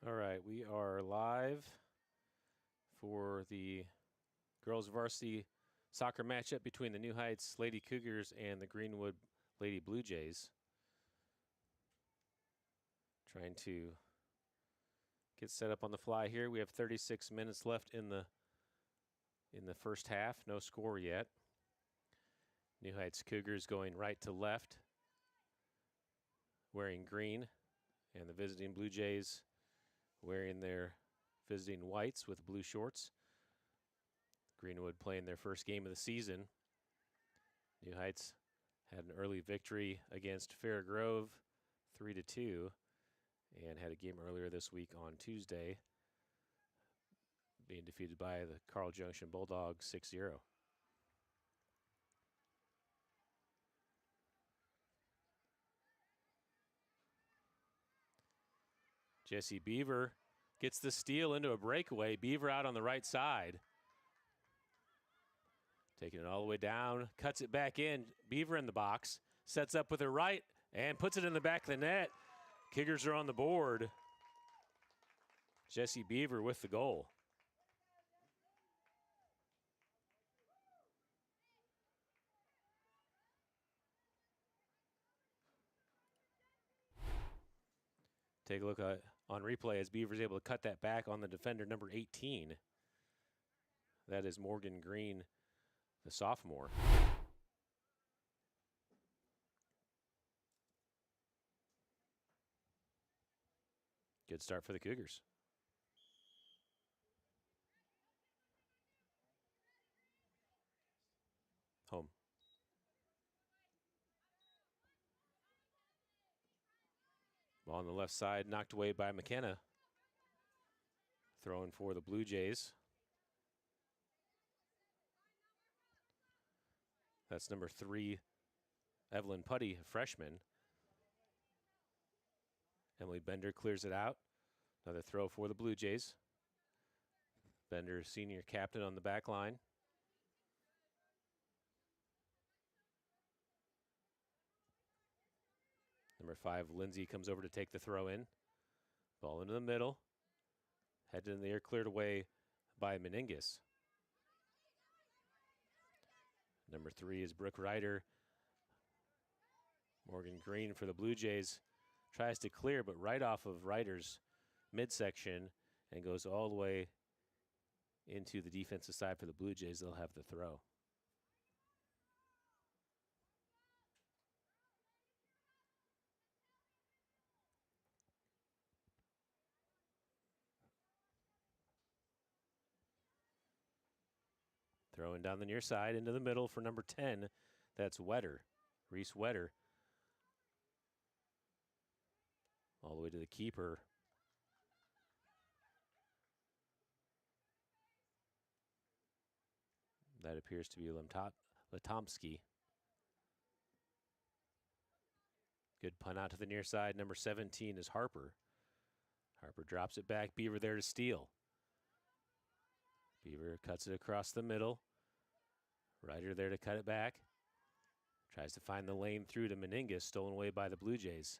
All right, we are live for the girls varsity soccer matchup between the New Heights Lady Cougars and the Greenwood Lady Blue Jays. Trying to get set up on the fly here. We have 36 minutes left in the first half. No score yet. New Heights Cougars going right to left, wearing green, and the visiting Blue Jays wearing their visiting whites with blue shorts. Greenwood playing their first game of the season. New Heights had an early victory against Fair Grove, 3-2, and had a game earlier this week on Tuesday, being defeated by the Carl Junction Bulldogs 6-0. Jesse Beaver gets the steal into a breakaway. Beaver out on the right side. Taking it all the way down, cuts it back in. Beaver in the box, sets up with her right, and puts it in the back of the net. Cougars are on the board. Jesse Beaver with the goal. Take a look on replay as Beaver's able to cut that back on the defender, number 18. That is Morgan Green, the sophomore. Good start for the Cougars. Home. Ball on the left side, knocked away by McKenna. Throwing for the Blue Jays. That's number 3, Evelyn Putty, a freshman. Emily Bender clears it out. Another throw for the Blue Jays. Bender, senior captain on the back line. Number 5, Lindsay comes over to take the throw in. Ball into the middle. Headed in the air, cleared away by Meningus. Number 3 is Brooke Ryder. Morgan Green for the Blue Jays tries to clear, but right off of Ryder's midsection and goes all the way into the defensive side for the Blue Jays. They'll have the throw. Throwing down the near side into the middle for number 10. That's Wetter, Reese Wetter. All the way to the keeper. That appears to be Latomsky. Good punt out to the near side. Number 17 is Harper. Harper drops it back. Beaver there to steal. Beaver cuts it across the middle. Ryder there to cut it back. Tries to find the lane through to Meningus, stolen away by the Blue Jays.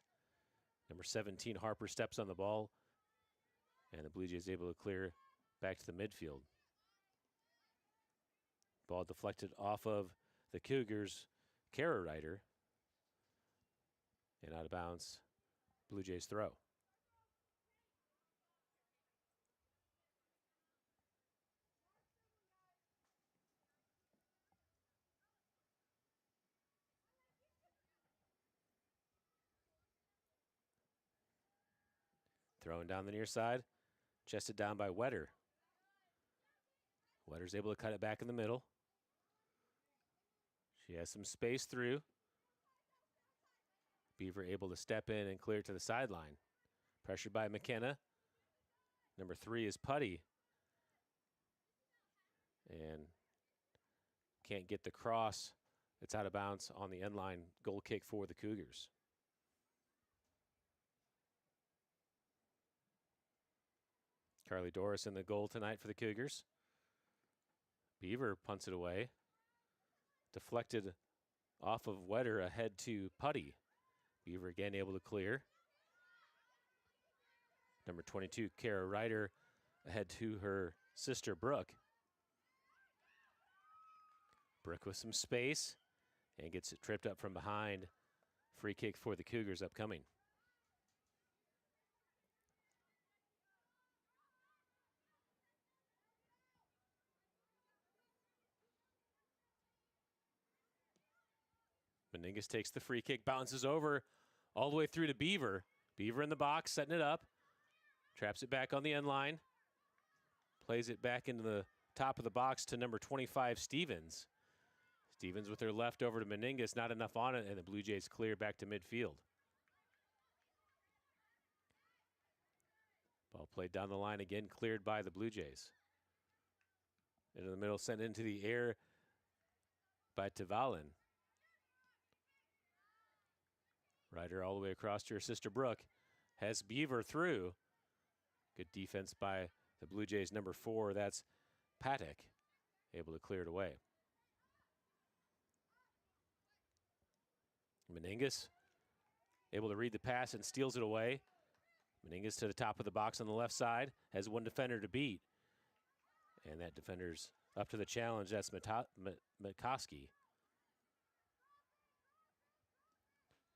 Number 17, Harper, steps on the ball, and the Blue Jays able to clear back to the midfield. Ball deflected off of the Cougars' Kara Ryder, and out of bounds, Blue Jays throw. Throwing down the near side, chested down by Wetter. Wetter's able to cut it back in the middle. She has some space through. Beaver able to step in and clear it to the sideline. Pressured by McKenna. Number 3 is Putty. And can't get the cross. It's out of bounds on the end line. Goal kick for the Cougars. Carly Doris in the goal tonight for the Cougars. Beaver punts it away. Deflected off of Wetter ahead to Putty. Beaver again able to clear. Number 22, Kara Ryder, ahead to her sister, Brooke. Brooke with some space and gets it tripped up from behind. Free kick for the Cougars upcoming. Meningus takes the free kick, bounces over all the way through to Beaver. Beaver in the box, setting it up. Traps it back on the end line. Plays it back into the top of the box to number 25, Stevens. Stevens with her left over to Meningus, not enough on it, and the Blue Jays clear back to midfield. Ball played down the line again, cleared by the Blue Jays. Into the middle, sent into the air by Tavalin. Ryder all the way across to her sister Brooke. Has Beaver through. Good defense by the Blue Jays number 4. That's Patek, able to clear it away. Meningus able to read the pass and steals it away. Meningus to the top of the box on the left side. Has one defender to beat. And that defender's up to the challenge. That's Mikoski.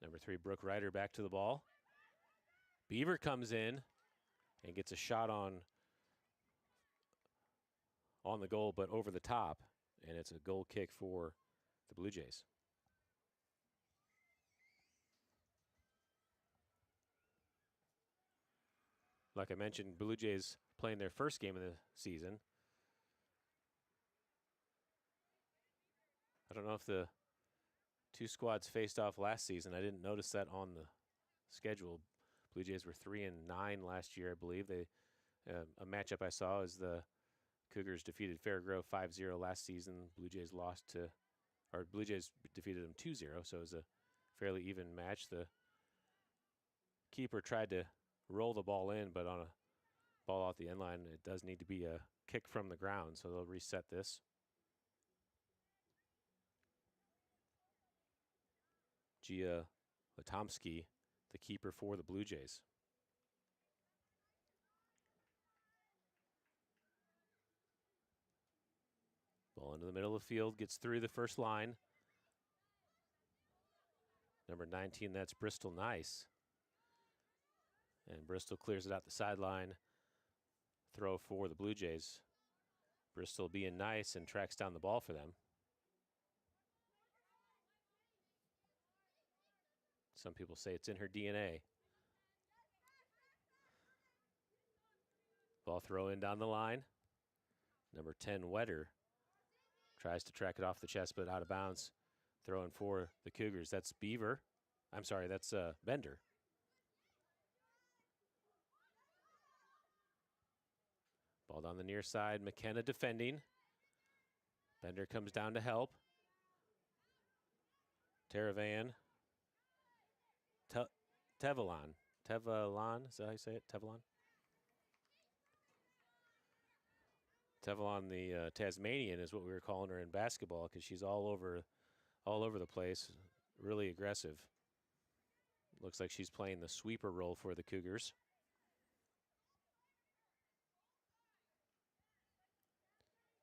Number 3, Brooke Ryder back to the ball. Beaver comes in and gets a shot on the goal, but over the top. And it's a goal kick for the Blue Jays. Like I mentioned, Blue Jays playing their first game of the season. I don't know if the two squads faced off last season. I didn't notice that on the schedule. Blue Jays were 3-9 last year, I believe. A matchup I saw is the Cougars defeated Fairgrove 5-0 last season. Blue Jays defeated them 2-0, so it was a fairly even match. The keeper tried to roll the ball in, but on a ball off the end line, it does need to be a kick from the ground, so they'll reset this. Gia Latomsky, the keeper for the Blue Jays. Ball into the middle of the field, gets through the first line. Number 19, that's Bristol Nice. And Bristol clears it out the sideline. Throw for the Blue Jays. Bristol being nice and tracks down the ball for them. Some people say it's in her DNA. Ball throw in down the line. Number 10, Wetter, tries to track it off the chest, but out of bounds. Throwing for the Cougars. That's Beaver. I'm sorry, that's Bender. Ball down the near side. McKenna defending. Bender comes down to help. Teravan. Tevalon. Tevalon, is that how you say it? Tevalon? Tevalon, the Tasmanian, is what we were calling her in basketball because she's all over the place. Really aggressive. Looks like she's playing the sweeper role for the Cougars.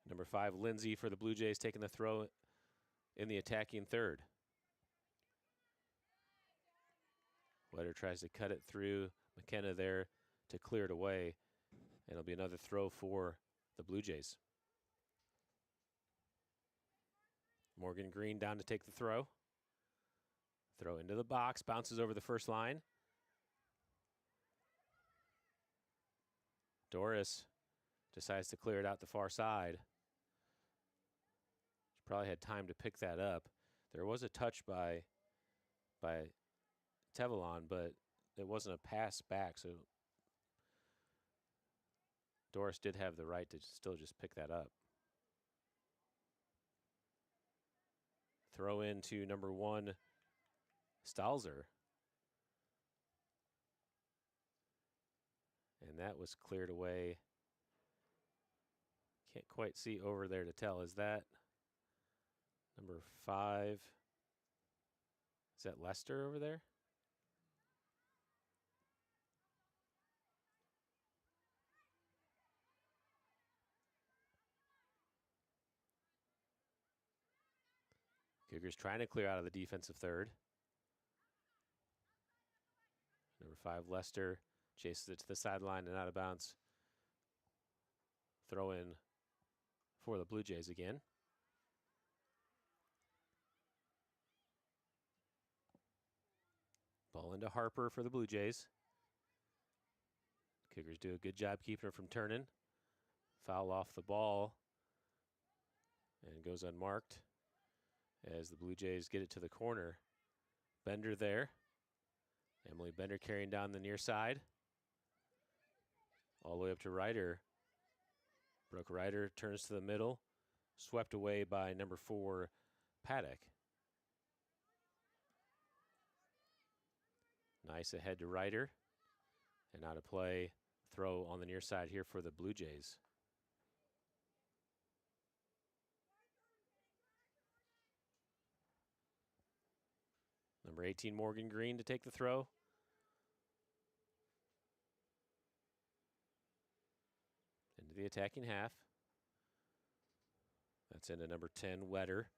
Number 5, Lindsay for the Blue Jays, taking the throw in the attacking third. Wetter tries to cut it through. McKenna there to clear it away. And it'll be another throw for the Blue Jays. Morgan Green down to take the throw. Throw into the box, bounces over the first line. Doris decides to clear it out the far side. She probably had time to pick that up. There was a touch by Tevalon, but it wasn't a pass back, so Doris did have the right to still just pick that up. Throw into number 1, Stalzer. And that was cleared away. Can't quite see over there to tell. Is that number 5? Is that Lester over there? Cougars trying to clear out of the defensive third. Number 5, Lester, chases it to the sideline and out of bounds. Throw in for the Blue Jays again. Ball into Harper for the Blue Jays. Cougars do a good job keeping her from turning. Foul off the ball and goes unmarked as the Blue Jays get it to the corner. Bender there. Emily Bender carrying down the near side. All the way up to Ryder. Brooke Ryder turns to the middle. Swept away by number 4, Paddock. Nice ahead to Ryder. And out of play. Throw on the near side here for the Blue Jays. Number 18, Morgan Green to take the throw. Into the attacking half. That's into number 10, Wetter.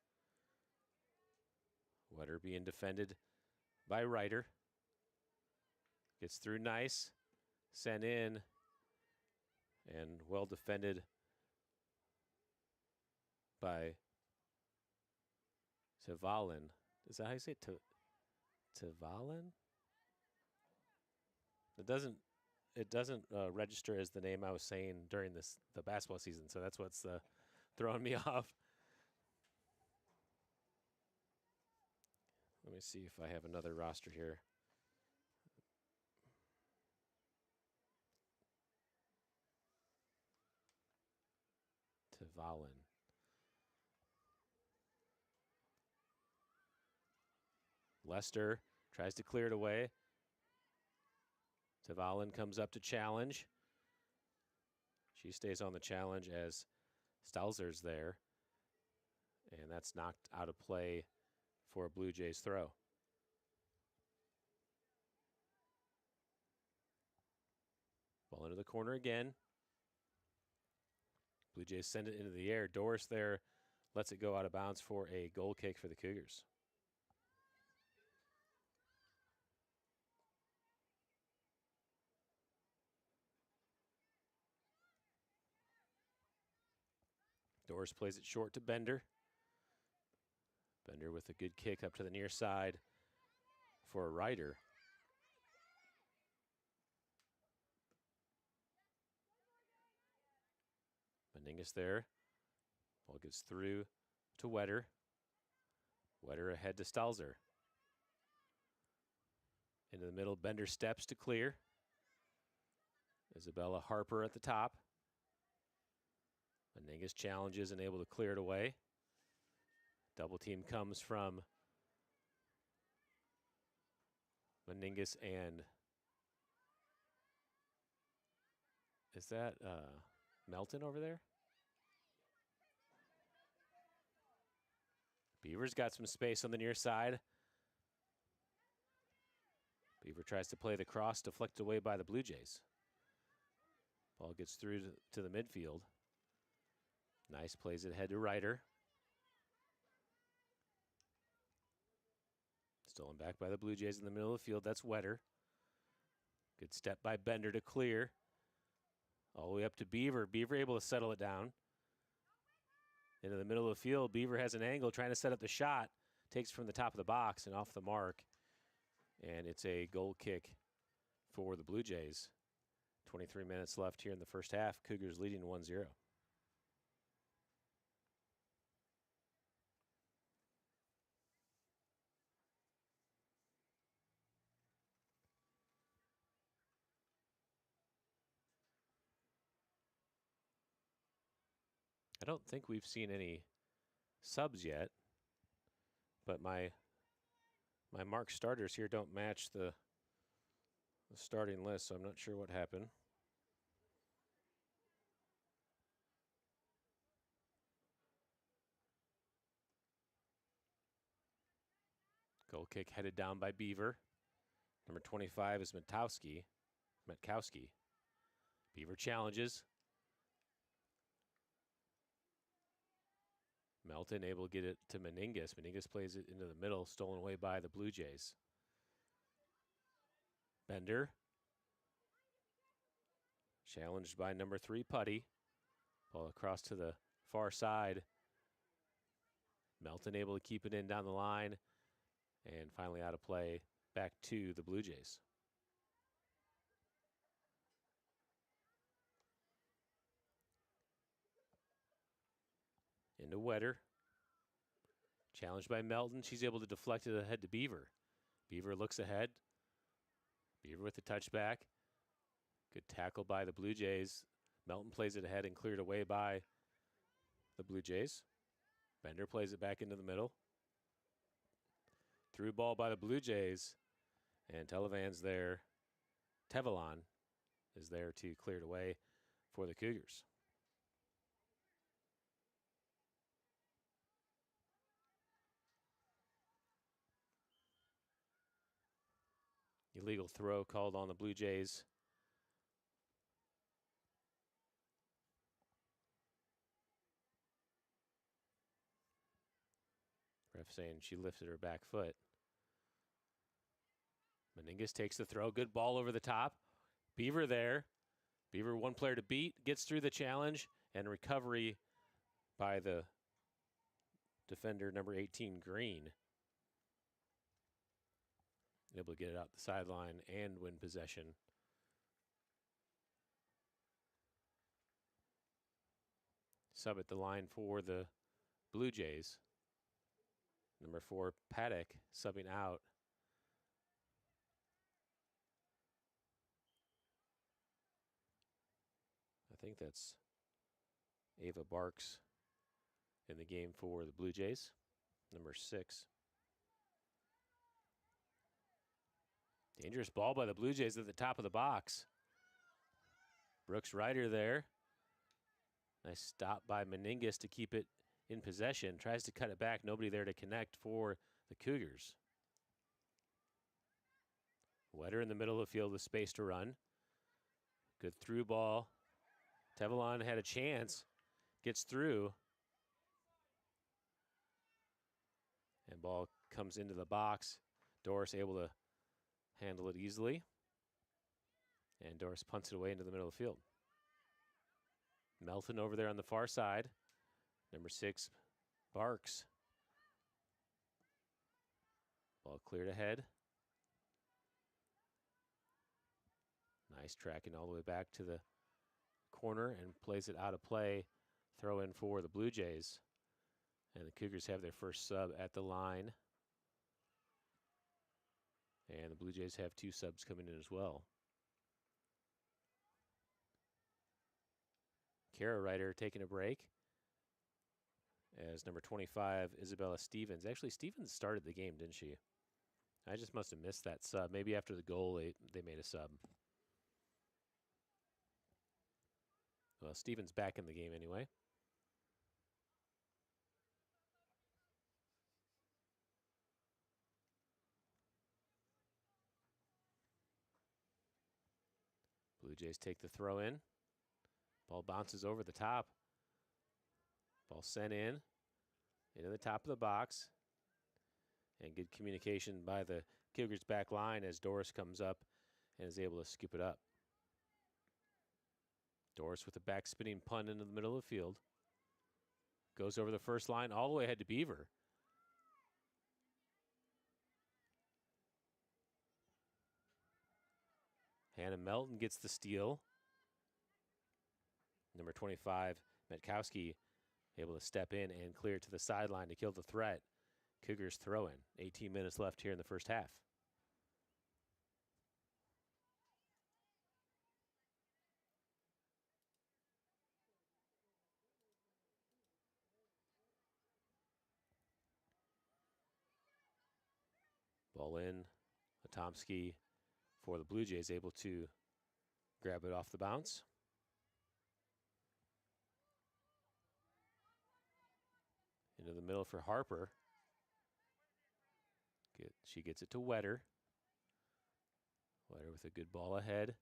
Wetter being defended by Ryder. Gets through nice. Sent in. And well defended by Tavalin. Is that how you say it? Tavalin? It doesn't register as the name I was saying during the basketball season, so that's what's throwing me off. Let me see if I have another roster here. Tavalin. Lester tries to clear it away. Tavalin comes up to challenge. She stays on the challenge as Stalzer's there. And that's knocked out of play for a Blue Jays throw. Ball into the corner again. Blue Jays send it into the air. Doris there lets it go out of bounds for a goal kick for the Cougars. Doris plays it short to Bender. Bender with a good kick up to the near side for a Ryder. Meningus there. Ball gets through to Wetter. Wetter ahead to Stalzer. Into the middle, Bender steps to clear. Isabella Harper at the top. Meningus challenges and able to clear it away. Double team comes from Meningus and is that Melton over there? Beaver's got some space on the near side. Beaver tries to play the cross, deflected away by the Blue Jays. Ball gets through to the midfield. Nice, plays it ahead to Ryder. Stolen back by the Blue Jays in the middle of the field. That's Wetter. Good step by Bender to clear. All the way up to Beaver. Beaver able to settle it down. Into the middle of the field. Beaver has an angle trying to set up the shot. Takes from the top of the box and off the mark. And it's a goal kick for the Blue Jays. 23 minutes left here in the first half. Cougars leading 1-0. I don't think we've seen any subs yet, but my marked starters here don't match the starting list, so I'm not sure what happened. Goal kick headed down by Beaver. Number 25 is Metkowski. Beaver challenges. Melton able to get it to Meningus. Meningus plays it into the middle, stolen away by the Blue Jays. Bender. Challenged by number 3, Putty. Ball across to the far side. Melton able to keep it in down the line. And finally out of play, back to the Blue Jays. Into Wetter. Challenged by Melton. She's able to deflect it ahead to Beaver. Beaver looks ahead. Beaver with the touchback. Good tackle by the Blue Jays. Melton plays it ahead and cleared away by the Blue Jays. Bender plays it back into the middle. Through ball by the Blue Jays. And Televan's there. Tevelon is there to clear it away for the Cougars. Illegal throw called on the Blue Jays. Ref saying she lifted her back foot. Meningus takes the throw. Good ball over the top. Beaver there. Beaver, one player to beat. Gets through the challenge. And recovery by the defender, number 18, Green. Able to get it out the sideline and win possession. Sub at the line for the Blue Jays. Number 4, Paddock, subbing out. I think that's Ava Barks in the game for the Blue Jays, number 6. Dangerous ball by the Blue Jays at the top of the box. Brooks Ryder there. Nice stop by Meningus to keep it in possession. Tries to cut it back. Nobody there to connect for the Cougars. Wetter in the middle of the field with space to run. Good through ball. Tevelon had a chance. Gets through. And ball comes into the box. Doris able to handle it easily. And Doris punts it away into the middle of the field. Melton over there on the far side. Number 6, Barks. Ball cleared ahead. Nice tracking all the way back to the corner and plays it out of play. Throw in for the Blue Jays. And the Cougars have their first sub at the line. And the Blue Jays have 2 subs coming in as well. Kara Ryder taking a break. As number 25, Isabella Stevens. Actually, Stevens started the game, didn't she? I just must have missed that sub. Maybe after the goal, they made a sub. Well, Stevens back in the game anyway. Blue Jays take the throw in. Ball bounces over the top. Ball sent in. Into the top of the box. And good communication by the Cougars back line as Doris comes up and is able to scoop it up. Doris with a back spinning punt into the middle of the field. Goes over the first line all the way ahead to Beaver. Hannah Melton gets the steal. Number 25, Metkowski, able to step in and clear to the sideline to kill the threat. Cougars throw in. 18 minutes left here in the first half. Ball in. Atomsky for the Blue Jays, able to grab it off the bounce. Into the middle for Harper. She gets it to Wetter. Wetter with a good ball ahead.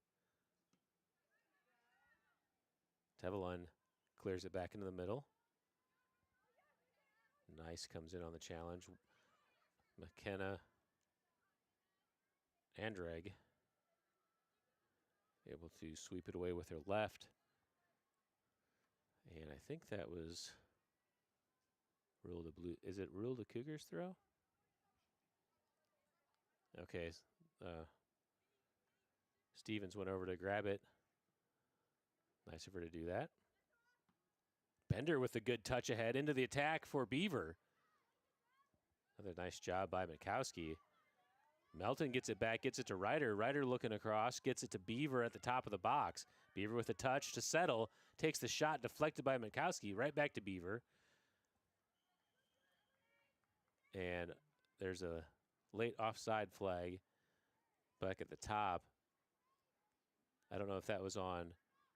Tevelon clears it back into the middle. Nice comes in on the challenge. McKenna Andrag able to sweep it away with her left. And I think that was ruled a blue. Is it ruled a Cougars throw? Okay. Stevens went over to grab it. Nice of her to do that. Bender with a good touch ahead into the attack for Beaver. Another nice job by Mikowski. Melton gets it back, gets it to Ryder. Ryder looking across, gets it to Beaver at the top of the box. Beaver with a touch to settle, takes the shot deflected by Mikowski, right back to Beaver. And there's a late offside flag back at the top. I don't know if that was on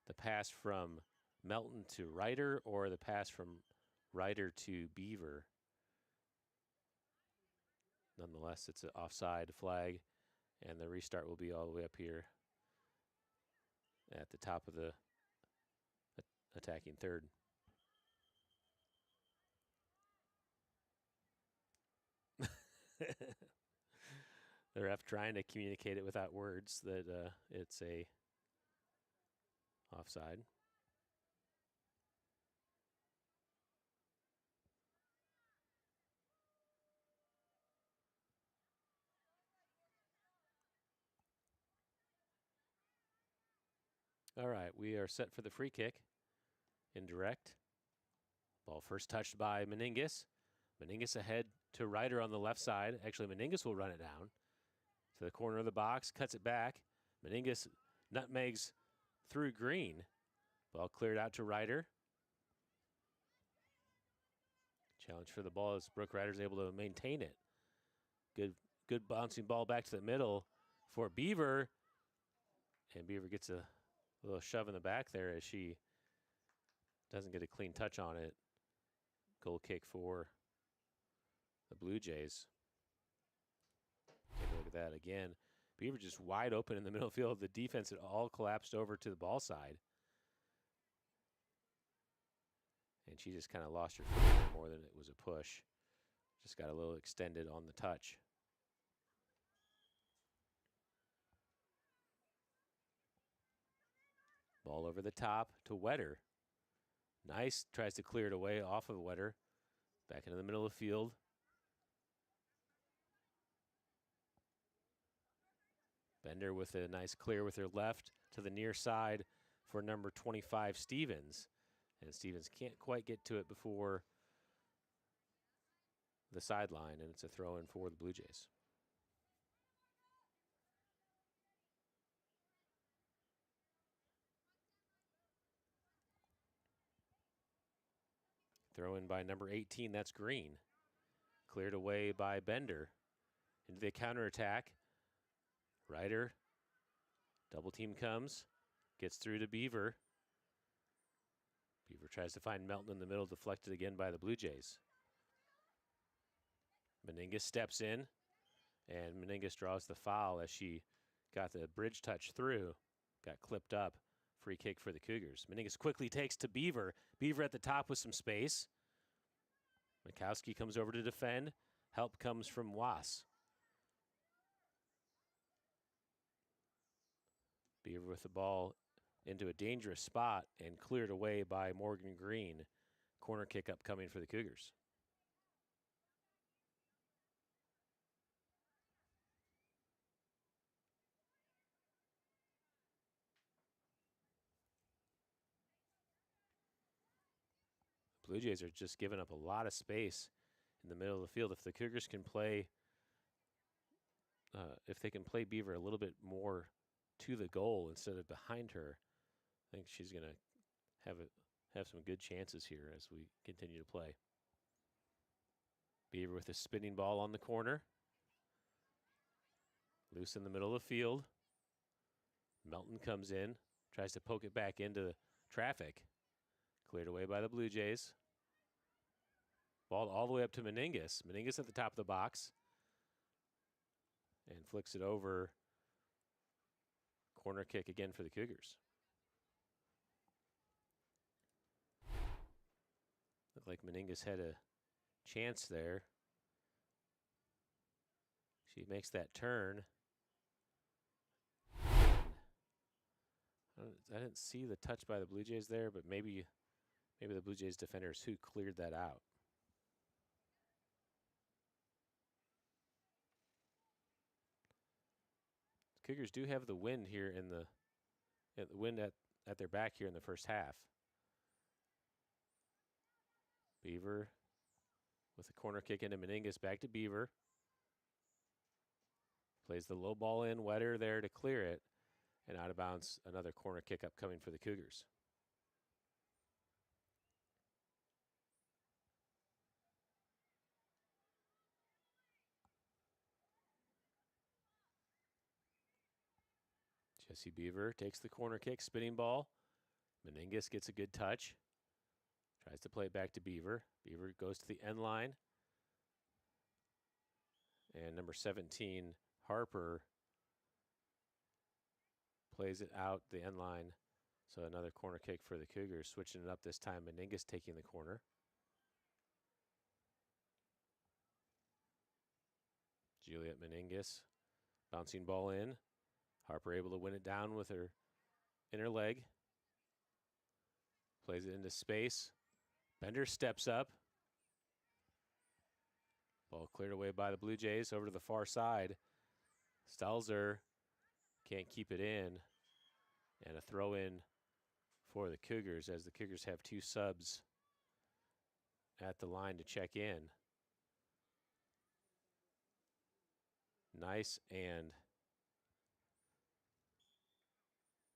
the pass from Melton to Ryder or the pass from Ryder to Beaver. Nonetheless, it's an offside flag, and the restart will be all the way up here at the top of the attacking third. The ref trying to communicate it without words that it's a offside. All right, we are set for the free kick. Indirect. Ball first touched by Meningus. Meningus ahead to Ryder on the left side. Actually, Meningus will run it down to the corner of the box, cuts it back. Meningus nutmegs through Green. Ball cleared out to Ryder. Challenge for the ball as Brooke Ryder's able to maintain it. Good bouncing ball back to the middle for Beaver. And Beaver gets a little shove in the back there as she doesn't get a clean touch on it. Goal kick for the Blue Jays. Take a look at that again. Beaver just wide open in the middle field. The defense had all collapsed over to the ball side. And she just kind of lost her footing more than it was a push. Just got a little extended on the touch. Ball over the top to Wetter. Nice, tries to clear it away off of Wetter. Back into the middle of the field. Bender with a nice clear with her left to the near side for number 25, Stevens. And Stevens can't quite get to it before the sideline, and it's a throw-in for the Blue Jays. Throw in by number 18, that's Green. Cleared away by Bender. Into the counterattack. Ryder. Double team comes. Gets through to Beaver. Beaver tries to find Melton in the middle, deflected again by the Blue Jays. Meningus steps in, and Meningus draws the foul as she got the bridge touch through. Got clipped up. Free kick for the Cougars. Meningus quickly takes to Beaver. Beaver at the top with some space. Mikowski comes over to defend. Help comes from Was. Beaver with the ball into a dangerous spot and cleared away by Morgan Green. Corner kick upcoming for the Cougars. Blue Jays are just giving up a lot of space in the middle of the field. If the Cougars can play, if they can play Beaver a little bit more to the goal instead of behind her, I think she's going to have some good chances here as we continue to play. Beaver with a spinning ball on the corner. Loose in the middle of the field. Melton comes in, tries to poke it back into traffic. Cleared away by the Blue Jays. Ball all the way up to Meningus. Meningus at the top of the box. And flicks it over. Corner kick again for the Cougars. Looked like Meningus had a chance there. She makes that turn. I didn't see the touch by the Blue Jays there, but maybe the Blue Jays defenders who cleared that out. The Cougars do have the wind here the wind at their back here in the first half. Beaver with a corner kick into Meningus, back to Beaver. Plays the low ball in, Wetter there to clear it, and out of bounds, another corner kick up coming for the Cougars. Jesse Beaver takes the corner kick, spinning ball. Meningus gets a good touch. Tries to play it back to Beaver. Beaver goes to the end line. And number 17, Harper, plays it out the end line. So another corner kick for the Cougars. Switching it up this time, Meningus taking the corner. Juliet Meningus, bouncing ball in. Harper able to win it down with her inner leg. Plays it into space. Bender steps up. Ball cleared away by the Blue Jays over to the far side. Stelzer can't keep it in. And a throw in for the Cougars as the Cougars have two subs at the line to check in. Nice, and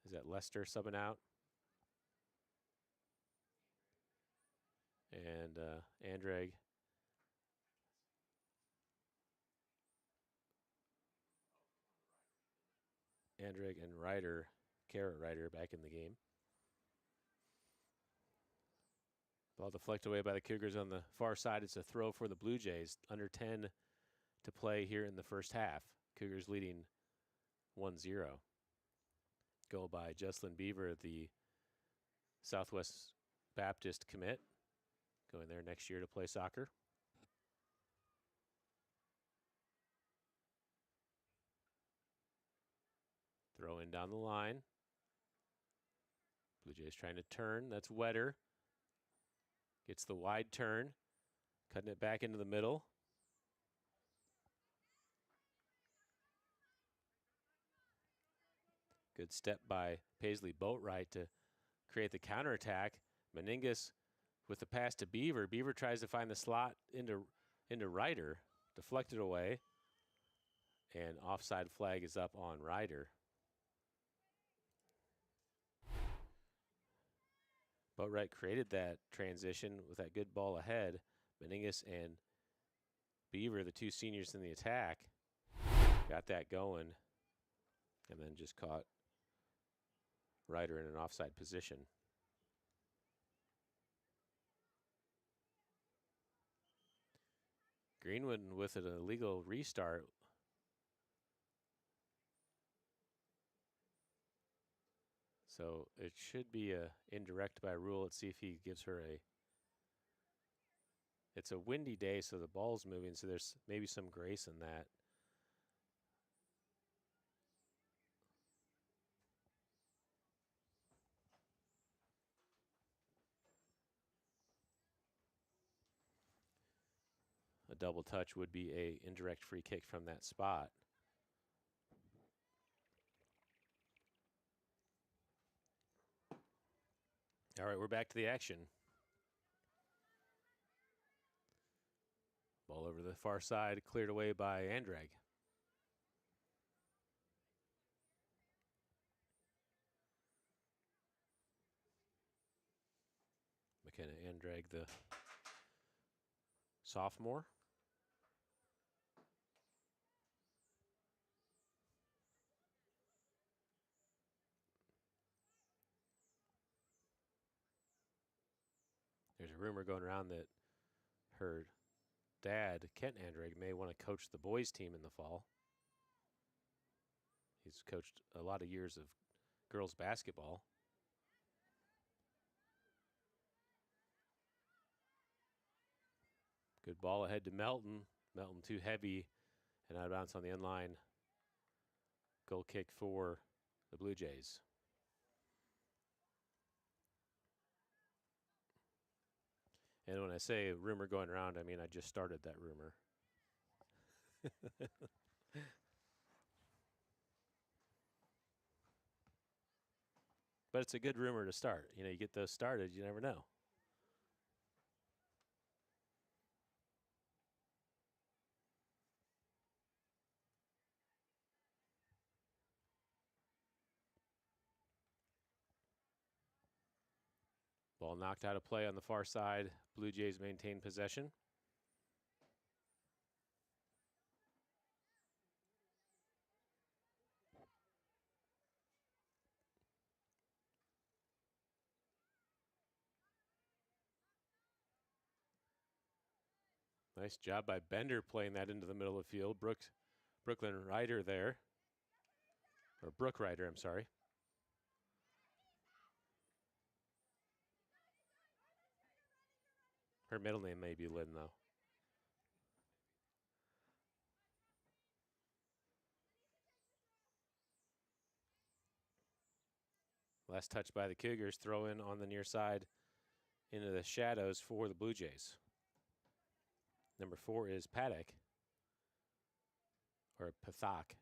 is that Lester subbing out? And Andrag. Andrag and Ryder, Carrot Ryder, back in the game. Ball deflected away by the Cougars on the far side. It's a throw for the Blue Jays. Under 10 to play here in the first half. Cougars leading 1-0. Goal by Jesslyn Beaver, the Southwest Baptist commit. Going there next year to play soccer. Throw in down the line. Blue Jays trying to turn. That's Wetter. Gets the wide turn. Cutting it back into the middle. Good step by Paisley Boatwright to create the counterattack. Meningus with the pass to Beaver. Beaver tries to find the slot into Ryder. Deflected away. And offside flag is up on Ryder. Boatwright created that transition with that good ball ahead. Meningus and Beaver, the two seniors in the attack, got that going and then just caught Ryder in an offside position. Greenwood with an illegal restart. So it should be a indirect by rule. Let's see if he gives her a... It's a windy day, so the ball's moving, so there's maybe some grace in that. A double touch would be a indirect free kick from that spot. All right, we're back to the action. Ball over the far side, cleared away by Andrag. McKenna Andrag, the sophomore. There's a rumor going around that her dad, Kent Andrag, may want to coach the boys team in the fall. He's coached a lot of years of girls basketball. Good ball ahead to Melton. Melton too heavy and out of bounds on the end line. Goal kick for the Blue Jays. And when I say rumor going around, I mean I just started that rumor. But it's a good rumor to start. You know, you get those started, you never know. Ball knocked out of play on the far side. Blue Jays maintain possession. Nice job by Bender playing that into the middle of the field. Brooklyn Ryder there. Or Brooke Ryder, I'm sorry. Her middle name may be Lynn, though. Last touch by the Cougars. Throw in on the near side into the shadows for the Blue Jays. Number 4 is Paddock. Or Pathak.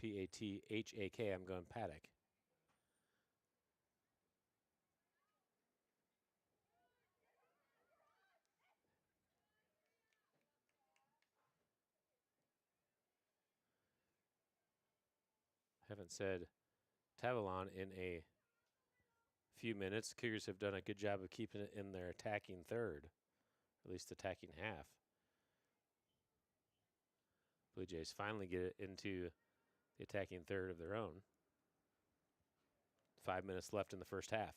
P-A-T-H-A-K. I'm going Paddock. Haven't said Tavalon in a few minutes. Cougars have done a good job of keeping it in their attacking third, at least attacking half. Blue Jays finally get it into the attacking third of their own. 5 minutes left in the first half.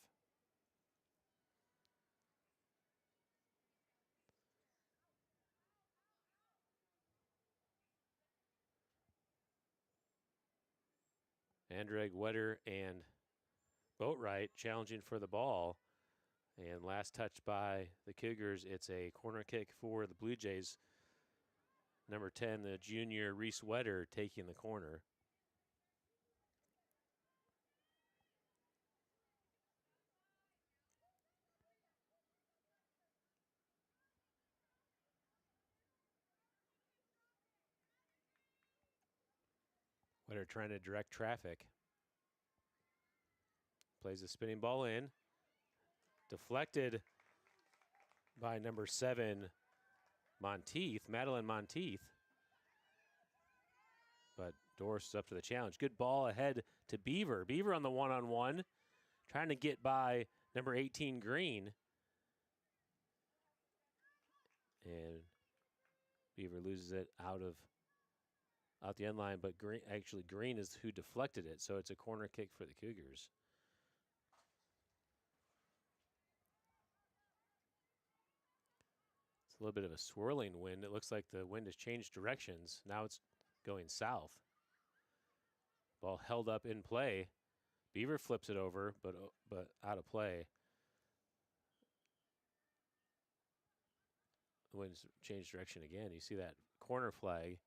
Andreg, Wetter, and Boatwright challenging for the ball. And last touch by the Cougars, it's a corner kick for the Blue Jays. Number 10, the junior Reese Wetter taking the corner. Wetter trying to direct traffic. Plays the spinning ball in. Deflected by number 7, Monteith, Madeline Monteith. But Doris is up to the challenge. Good ball ahead to Beaver. Beaver on the one-on-one. Trying to get by number 18, Green. And Beaver loses it out the end line, but Green is who deflected it, so it's a corner kick for the Cougars. It's a little bit of a swirling wind. It looks like the wind has changed directions. Now it's going south. Ball held up in play. Beaver flips it over, but out of play. The wind's changed direction again. You see that corner flag.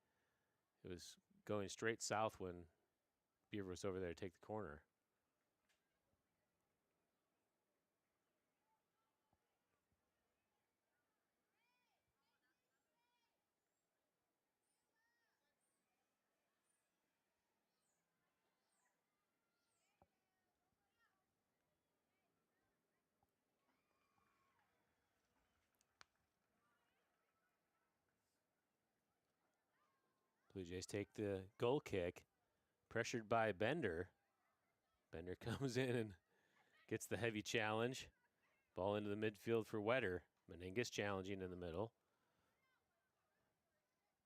It was going straight south when Beaver was over there to take the corner. Blue Jays take the goal kick, pressured by Bender. Bender comes in and gets the heavy challenge. Ball into the midfield for Wetter. Meningus challenging in the middle.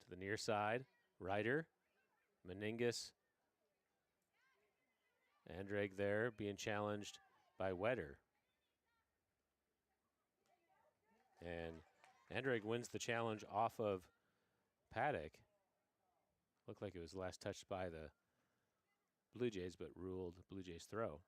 To the near side, Ryder, Meningus, Andreg there being challenged by Wetter. And Andreg wins the challenge off of Paddock. Looked like it was last touched by the Blue Jays, but ruled Blue Jays throw.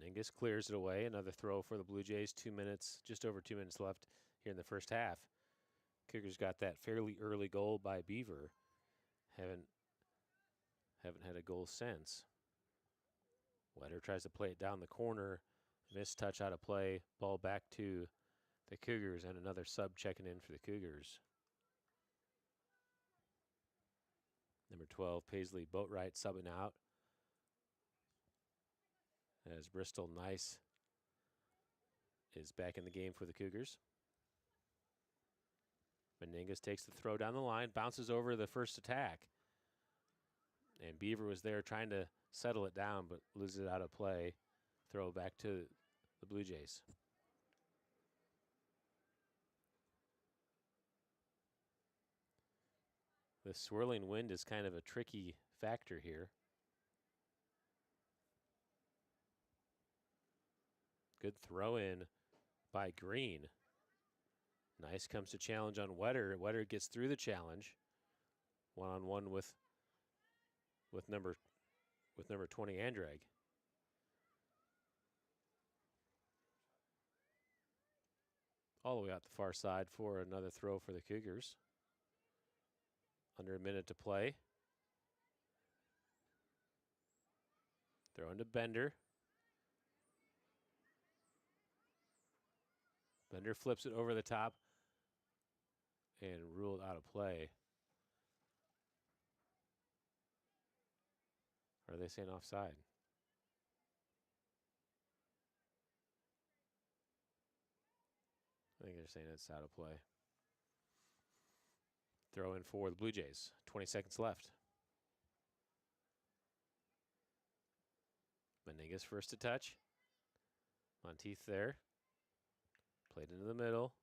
Meningus clears it away. Another throw for the Blue Jays. 2 minutes, just over 2 minutes left here in the first half. Cougars got that fairly early goal by Beaver. Haven't had a goal since. Wetter tries to play it down the corner. Missed touch out of play. Ball back to the Cougars, and another sub checking in for the Cougars. Number 12, Paisley Boatwright subbing out. As Bristol Nice is back in the game for the Cougars. Meningus takes the throw down the line, bounces over the first attack. And Beaver was there trying to settle it down, but loses it out of play. Throw back to the Blue Jays. The swirling wind is kind of a tricky factor here. Good throw in by Green. Nice comes to challenge on Wetter. Wetter gets through the challenge. One-on-one with number 20 Andrag. All the way out the far side for another throw for the Cougars. Under a minute to play. Throw into Bender. Bender flips it over the top and ruled out of play. Or are they saying offside? I think they're saying it's out of play. Throw in for the Blue Jays. 20 seconds left. Meningus first to touch. Monteith there. Played into the middle.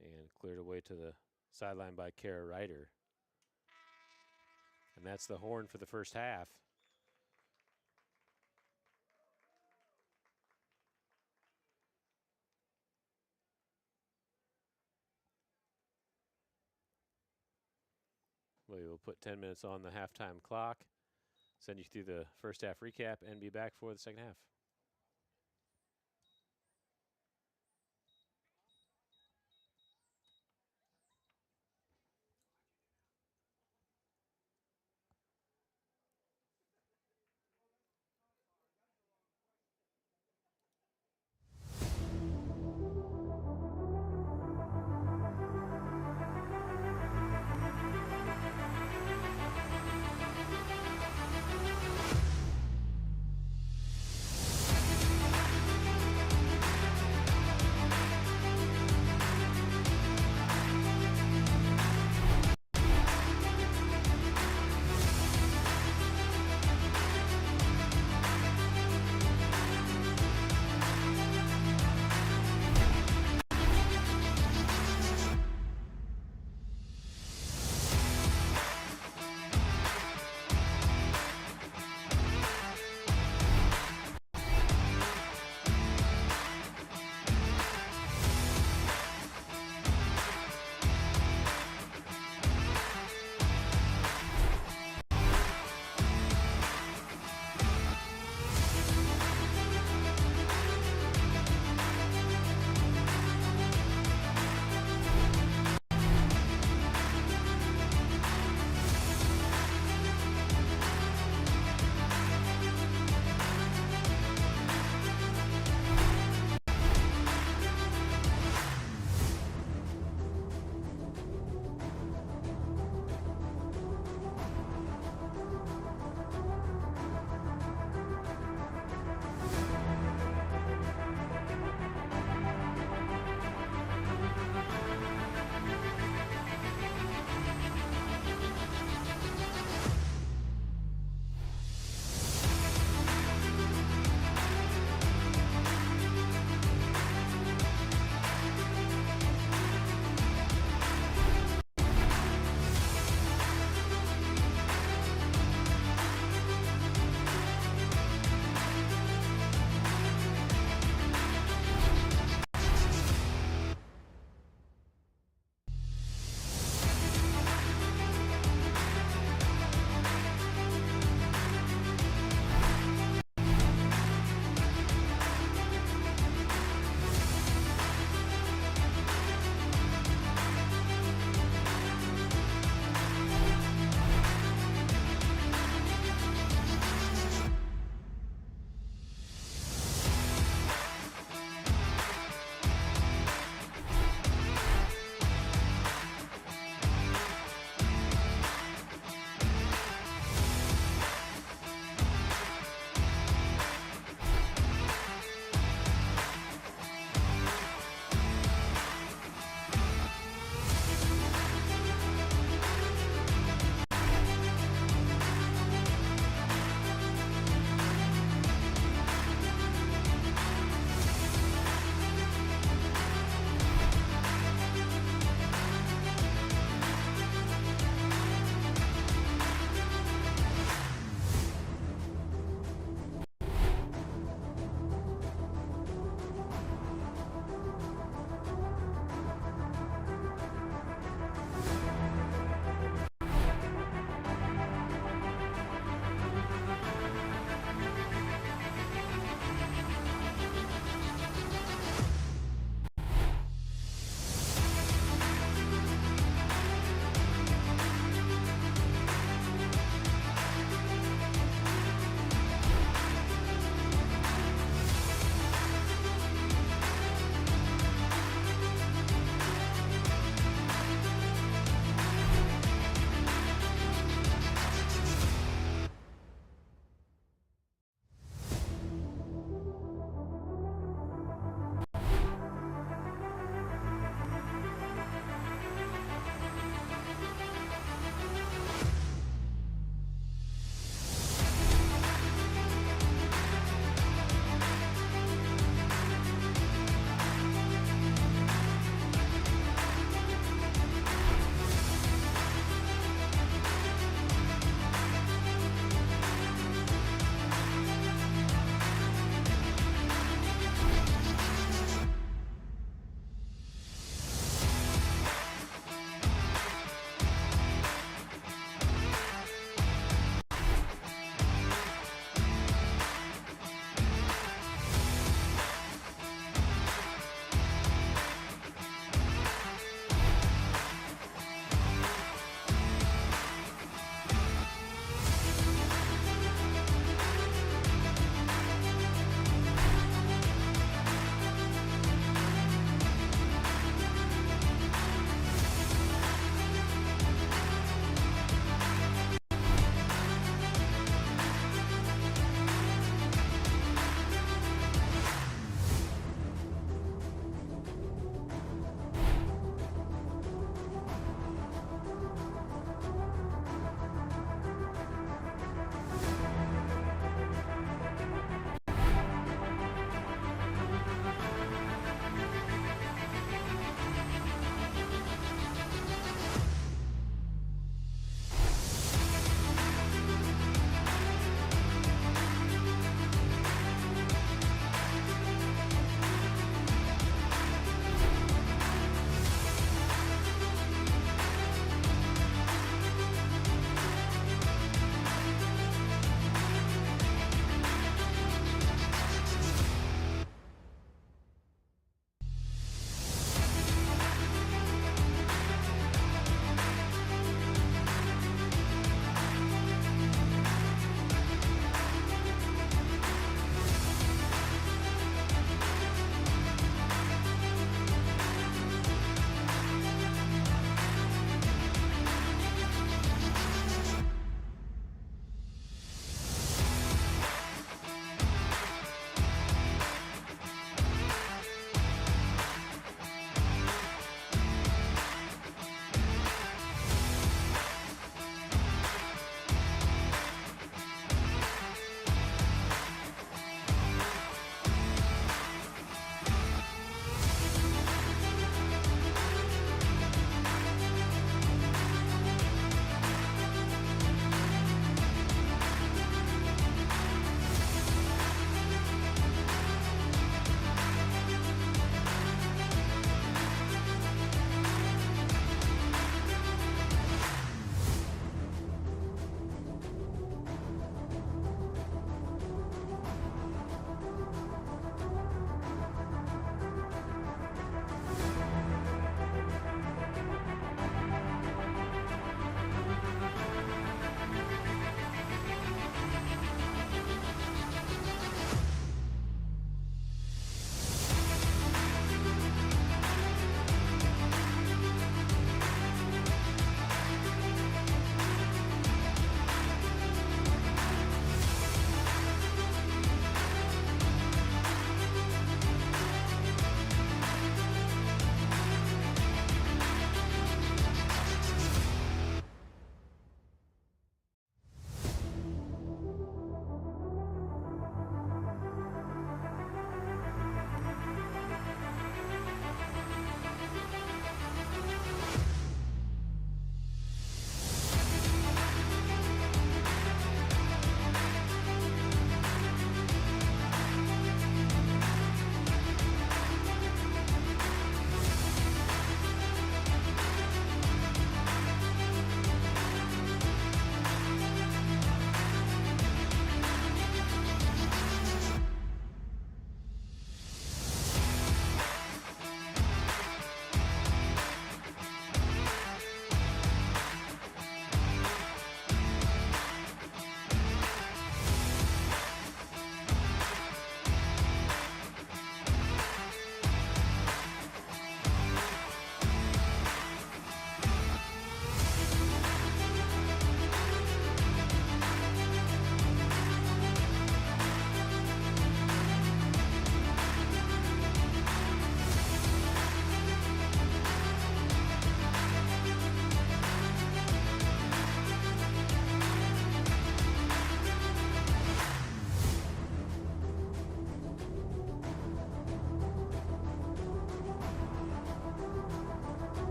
And cleared away to the sideline by Kara Ryder. And that's the horn for the first half. We will put 10 minutes on the halftime clock, send you through the first half recap, and be back for the second half.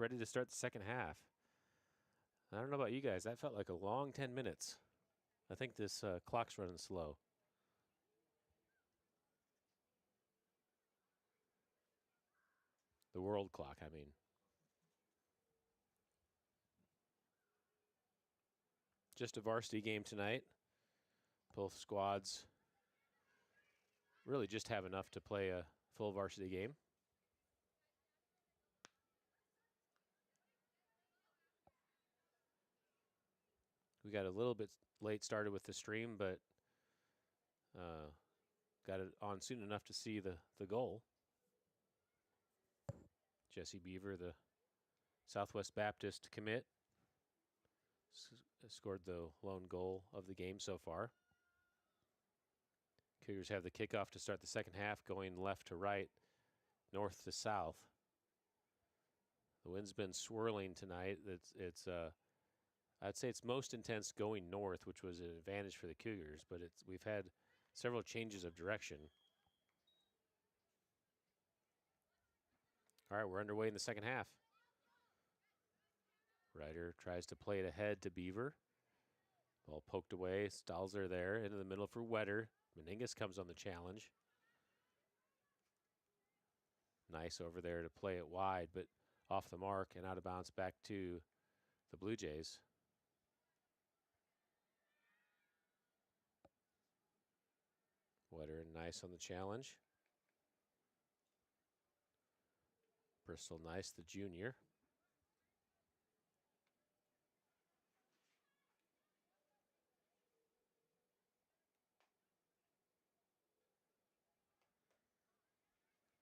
ready to start the second half. I don't know about you guys. That felt like a long 10 minutes. I think this clock's running slow. The world clock, I mean. Just a varsity game tonight. Both squads really just have enough to play a full varsity game. We got a little bit late started with the stream, but got it on soon enough to see the goal. Jesse Beaver, the Southwest Baptist commit, scored the lone goal of the game so far. Cougars have the kickoff to start the second half, going left to right, north to south. The wind's been swirling tonight. I'd say it's most intense going north, which was an advantage for the Cougars, but we've had several changes of direction. All right, we're underway in the second half. Ryder tries to play it ahead to Beaver. Ball poked away. Stalzer there into the middle for Wetter. Meningus comes on the challenge. Nice over there to play it wide, but off the mark and out of bounds back to the Blue Jays. Wetter nice on the challenge. Bristol Nice, the junior.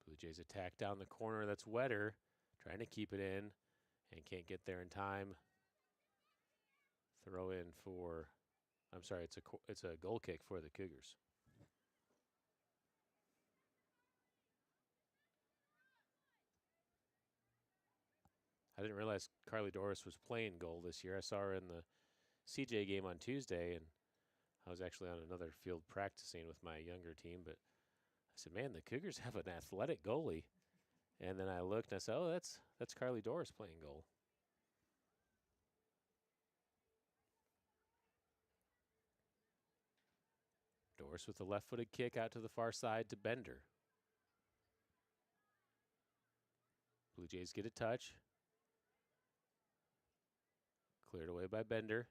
Blue Jays attack down the corner. That's Wetter trying to keep it in and can't get there in time. Throw in for, I'm sorry, it's a goal kick for the Cougars. I didn't realize Carly Doris was playing goal this year. I saw her in the CJ game on Tuesday, and I was actually on another field practicing with my younger team, but I said, man, the Cougars have an athletic goalie. And then I looked and I said, oh, that's Carly Doris playing goal. Doris with the left-footed kick out to the far side to Bender. Blue Jays get a touch. Cleared away by Bender.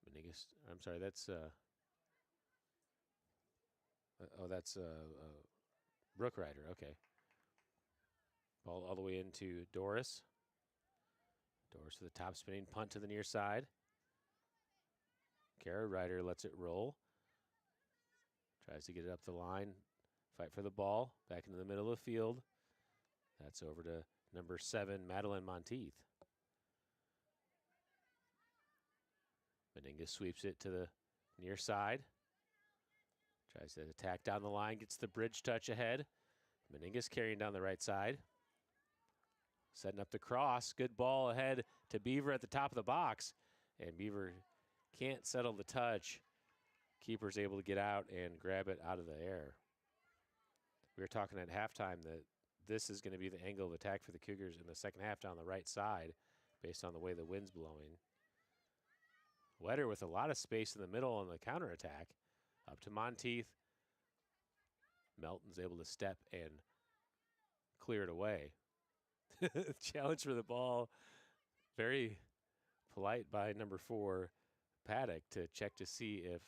Meningus, I'm sorry, that's Brooke Ryder, okay. Ball all the way into Doris. Doris with the top spinning punt to the near side. Kara Ryder lets it roll. Tries to get it up the line. Fight for the ball. Back into the middle of the field. That's over to number 7, Madeline Monteith. Meningus sweeps it to the near side. Tries to attack down the line. Gets the bridge touch ahead. Meningus carrying down the right side. Setting up the cross. Good ball ahead to Beaver at the top of the box. And Beaver can't settle the touch. Keeper's able to get out and grab it out of the air. We were talking at halftime that this is going to be the angle of attack for the Cougars in the second half down the right side based on the way the wind's blowing. Wetter with a lot of space in the middle on the counterattack. Up to Monteith. Melton's able to step and clear it away. Challenge for the ball. Very polite by number 4, Paddock, to check to see if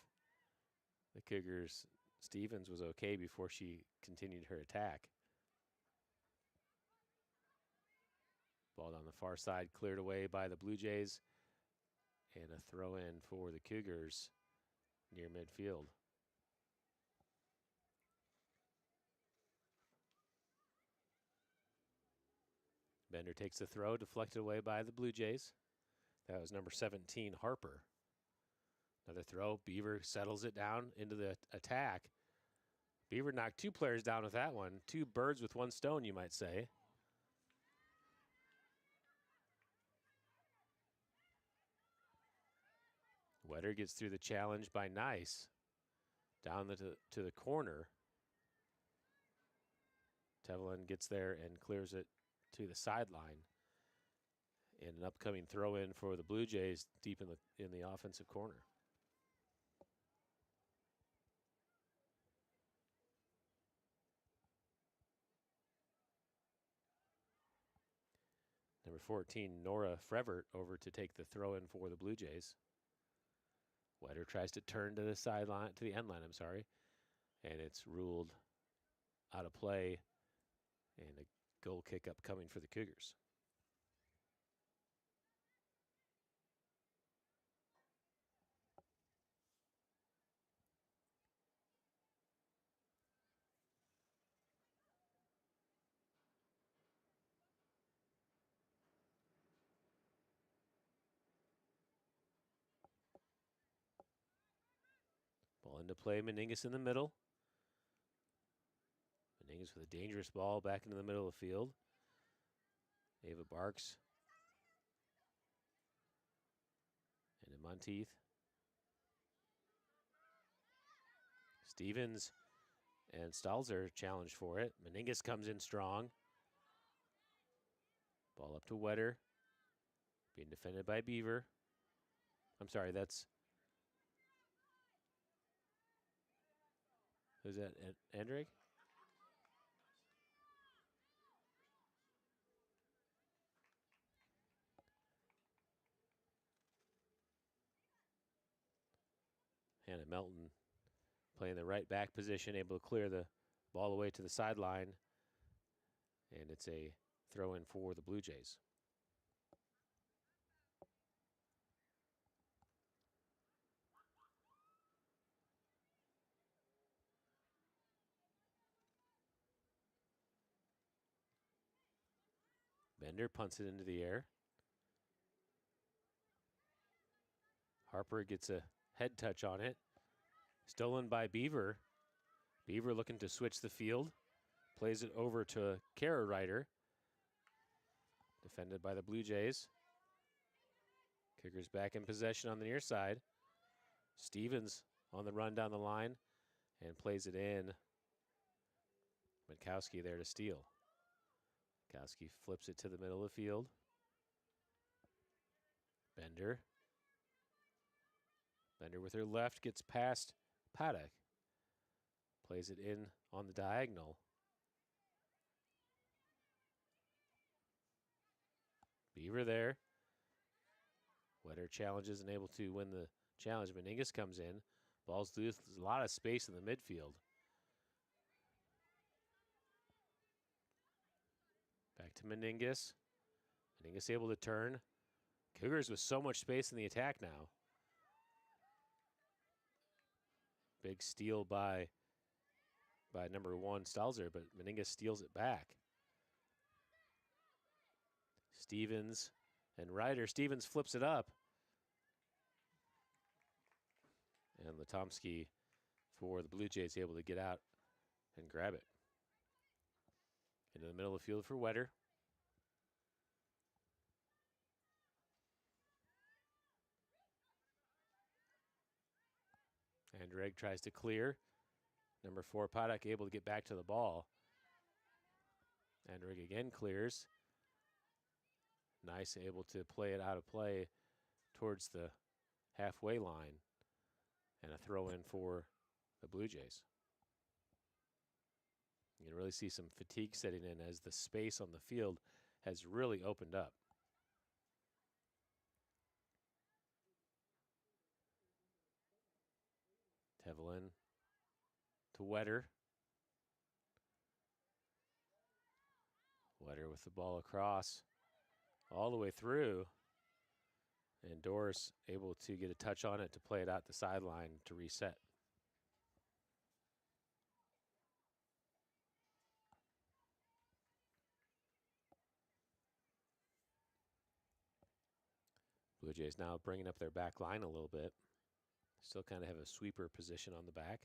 the Cougars' Stevens was okay before she continued her attack. Ball down the far side, cleared away by the Blue Jays. And a throw in for the Cougars near midfield. Bender takes the throw, deflected away by the Blue Jays. That was number 17, Harper. Another throw. Beaver settles it down into the attack. Beaver knocked 2 players down with that one. 2 birds with 1 stone, you might say. Wetter gets through the challenge by Nice. Down to the corner. Tevelin gets there and clears it to the sideline. And an upcoming throw-in for the Blue Jays deep in the offensive corner. Number 14, Nora Frevert, over to take the throw-in for the Blue Jays. Wetter tries to turn to the sideline, to the end line, I'm sorry. And it's ruled out of play. And a goal kick upcoming for the Cougars. Ball into play, Meningus in the middle. Meningus with a dangerous ball back into the middle of the field. Ava Barks. And in Monteith. Stevens and Stalzer challenged for it. Meningus comes in strong. Ball up to Wetter. Being defended by Beaver. I'm sorry, that's... Who's that, Andrei? Hannah Melton playing the right back position, able to clear the ball away to the sideline. And it's a throw-in for the Blue Jays. Bender punts it into the air. Harper gets a head touch on it. Stolen by Beaver. Beaver looking to switch the field. Plays it over to Kara Ryder. Defended by the Blue Jays. Kickers back in possession on the near side. Stevens on the run down the line and plays it in. Minkowski there to steal. Minkowski flips it to the middle of the field. Bender. Bender with her left gets past Paddock. Plays it in on the diagonal. Beaver there. Wetter challenges and able to win the challenge. Meningus comes in. Ball's loose. There's a lot of space in the midfield. Back to Meningus. Meningus able to turn. Cougars with so much space in the attack now. Big steal by number 1, Stalzer, but Meningus steals it back. Stevens and Ryder. Stevens flips it up. And Latomsky for the Blue Jays able to get out and grab it. Into the middle of the field for Wetter. Andreg tries to clear. Number 4, Paddock able to get back to the ball. Andreg again clears. Nice, able to play it out of play towards the halfway line. And a throw in for the Blue Jays. You can really see some fatigue setting in as the space on the field has really opened up. Tevelin to Wetter. Wetter with the ball across all the way through. And Doris able to get a touch on it to play it out the sideline to reset. Blue Jays now bringing up their back line a little bit. Still kind of have a sweeper position on the back.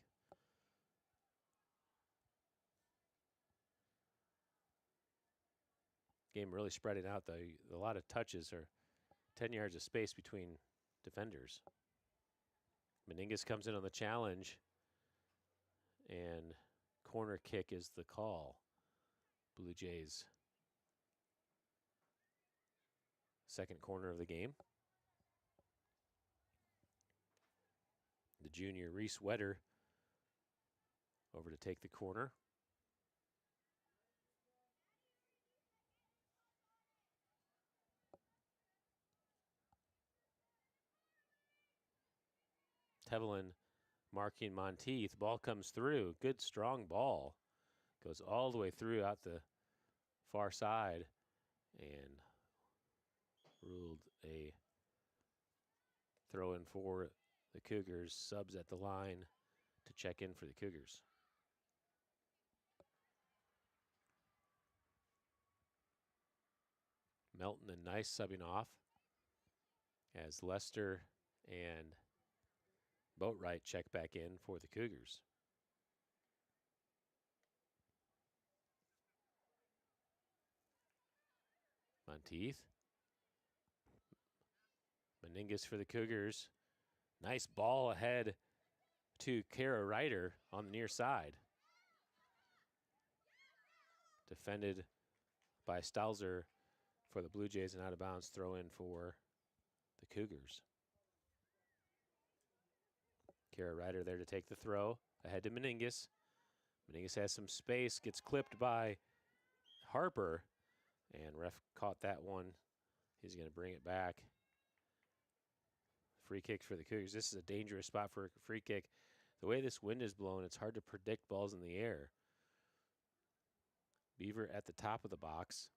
Game really spreading out, though. A lot of touches, or 10 yards of space between defenders. Meningus comes in on the challenge, and corner kick is the call. Blue Jays second corner of the game. The junior Reese Wetter over to take the corner. Tevelin marking Monteith. Ball comes through. Good, strong ball. Goes all the way through out the far side and ruled a throw in for the Cougars. Subs at the line to check in for the Cougars. Melton and Nice subbing off as Lester and Boatwright check back in for the Cougars. Monteith. Meningus for the Cougars. Nice ball ahead to Kara Ryder on the near side. Defended by Stalzer for the Blue Jays, and out of bounds throw in for the Cougars. Kara Ryder there to take the throw. Ahead to Meningus. Meningus has some space, gets clipped by Harper, and ref caught that one. He's going to bring it back. Free kick for the Cougars. This is a dangerous spot for a free kick. The way this wind is blowing, it's hard to predict balls in the air. Beaver at the top of the box.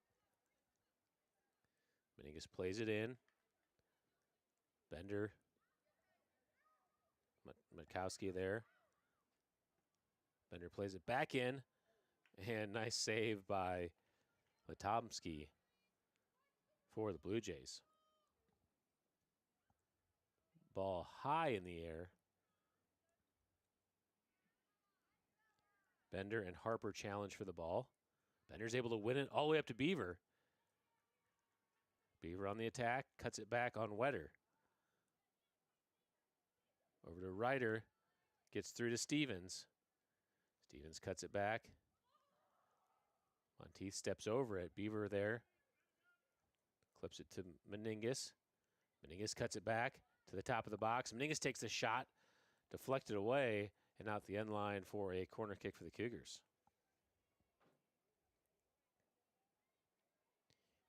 Meningus plays it in. Bender. Matkowski there. Bender plays it back in. And nice save by Latomsky for the Blue Jays. Ball high in the air. Bender and Harper challenge for the ball. Bender's able to win it all the way up to Beaver. Beaver on the attack, cuts it back on Wetter. Over to Ryder, gets through to Stevens. Stevens cuts it back. Monteith steps over it. Beaver there. Clips it to Meningus. Meningus cuts it back to the top of the box. Meningus takes the shot, deflected away, and out the end line for a corner kick for the Cougars.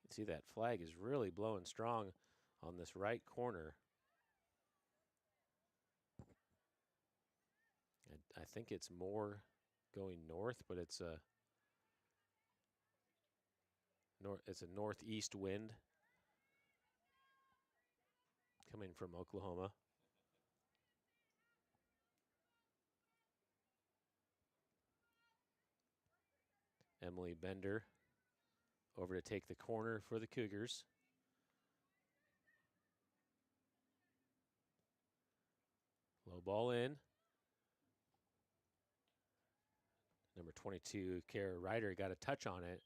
You can see that flag is really blowing strong on this right corner. I think it's more going north, but it's a northeast wind coming from Oklahoma. Emily Bender over to take the corner for the Cougars. Low ball in. Number 22, Kara Ryder, got a touch on it.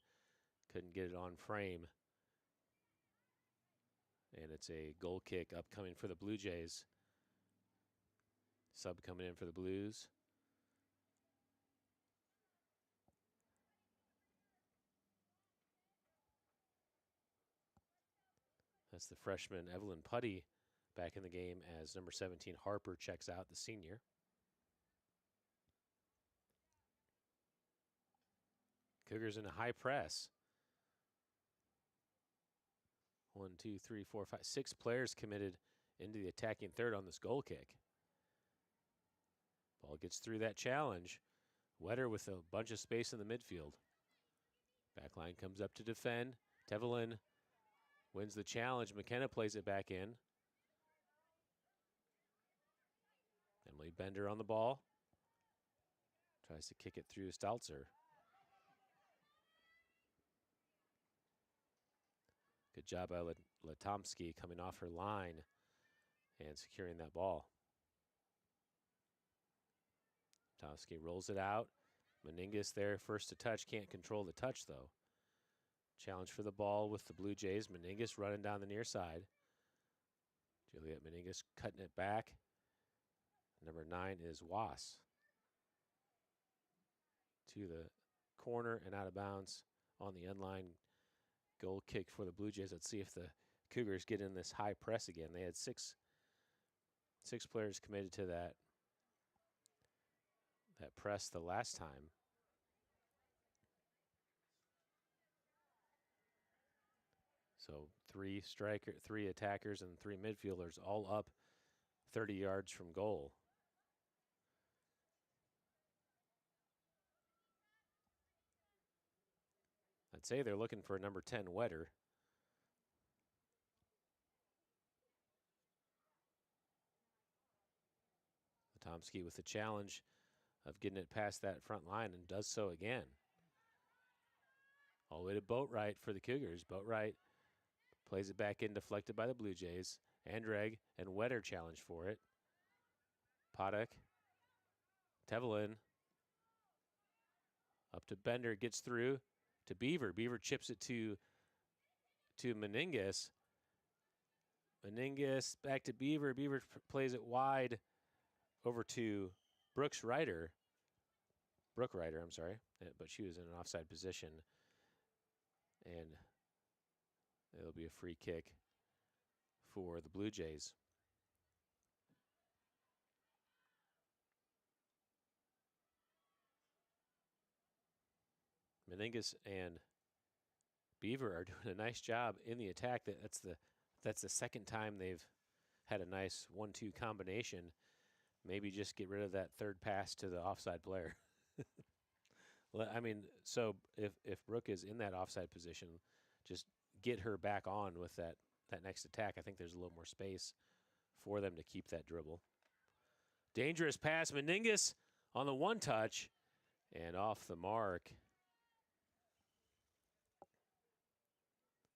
Couldn't get it on frame. And it's a goal kick upcoming for the Blue Jays. Sub coming in for the Blues. That's the freshman Evelyn Putty back in the game as number 17 Harper checks out, the senior. Cougars in a high press. 1, 2, 3, 4, 5, 6 players committed into the attacking third on this goal kick. Ball gets through that challenge. Wetter with a bunch of space in the midfield. Backline comes up to defend. Tevelin wins the challenge. McKenna plays it back in. Emily Bender on the ball. Tries to kick it through Stalzer. Good job by Latomsky coming off her line and securing that ball. Latomsky rolls it out. Meningus there, first to touch. Can't control the touch, though. Challenge for the ball with the Blue Jays. Meningus running down the near side. Juliet Meningus cutting it back. Number 9 is Was. To the corner and out of bounds on the end line. Goal kick for the Blue Jays. Let's see if the Cougars get in this high press again. They had six players committed to that press the last time. So 3 attackers, and 3 midfielders, all up 30 yards from goal. I'd say they're looking for a number 10 Wedder. Tomsky with the challenge of getting it past that front line, and does so again. All the way to Boatwright for the Cougars. Boatwright plays it back in, deflected by the Blue Jays. Andreg and Wedder challenge for it. Potok, Tevelin, up to Bender, gets through to Beaver. Beaver chips it to Meningus. Meningus back to Beaver. Beaver plays it wide over to Brooke Ryder, I'm sorry, but she was in an offside position, and it'll be a free kick for the Blue Jays. Meningus and Beaver are doing a nice job in the attack. That's the second time they've had a nice 1-2 combination. Maybe just get rid of that third pass to the offside player. I mean, so if Brooke is in that offside position, just get her back on with that next attack. I think there's a little more space for them to keep that dribble. Dangerous pass. Meningus on the one touch and off the mark.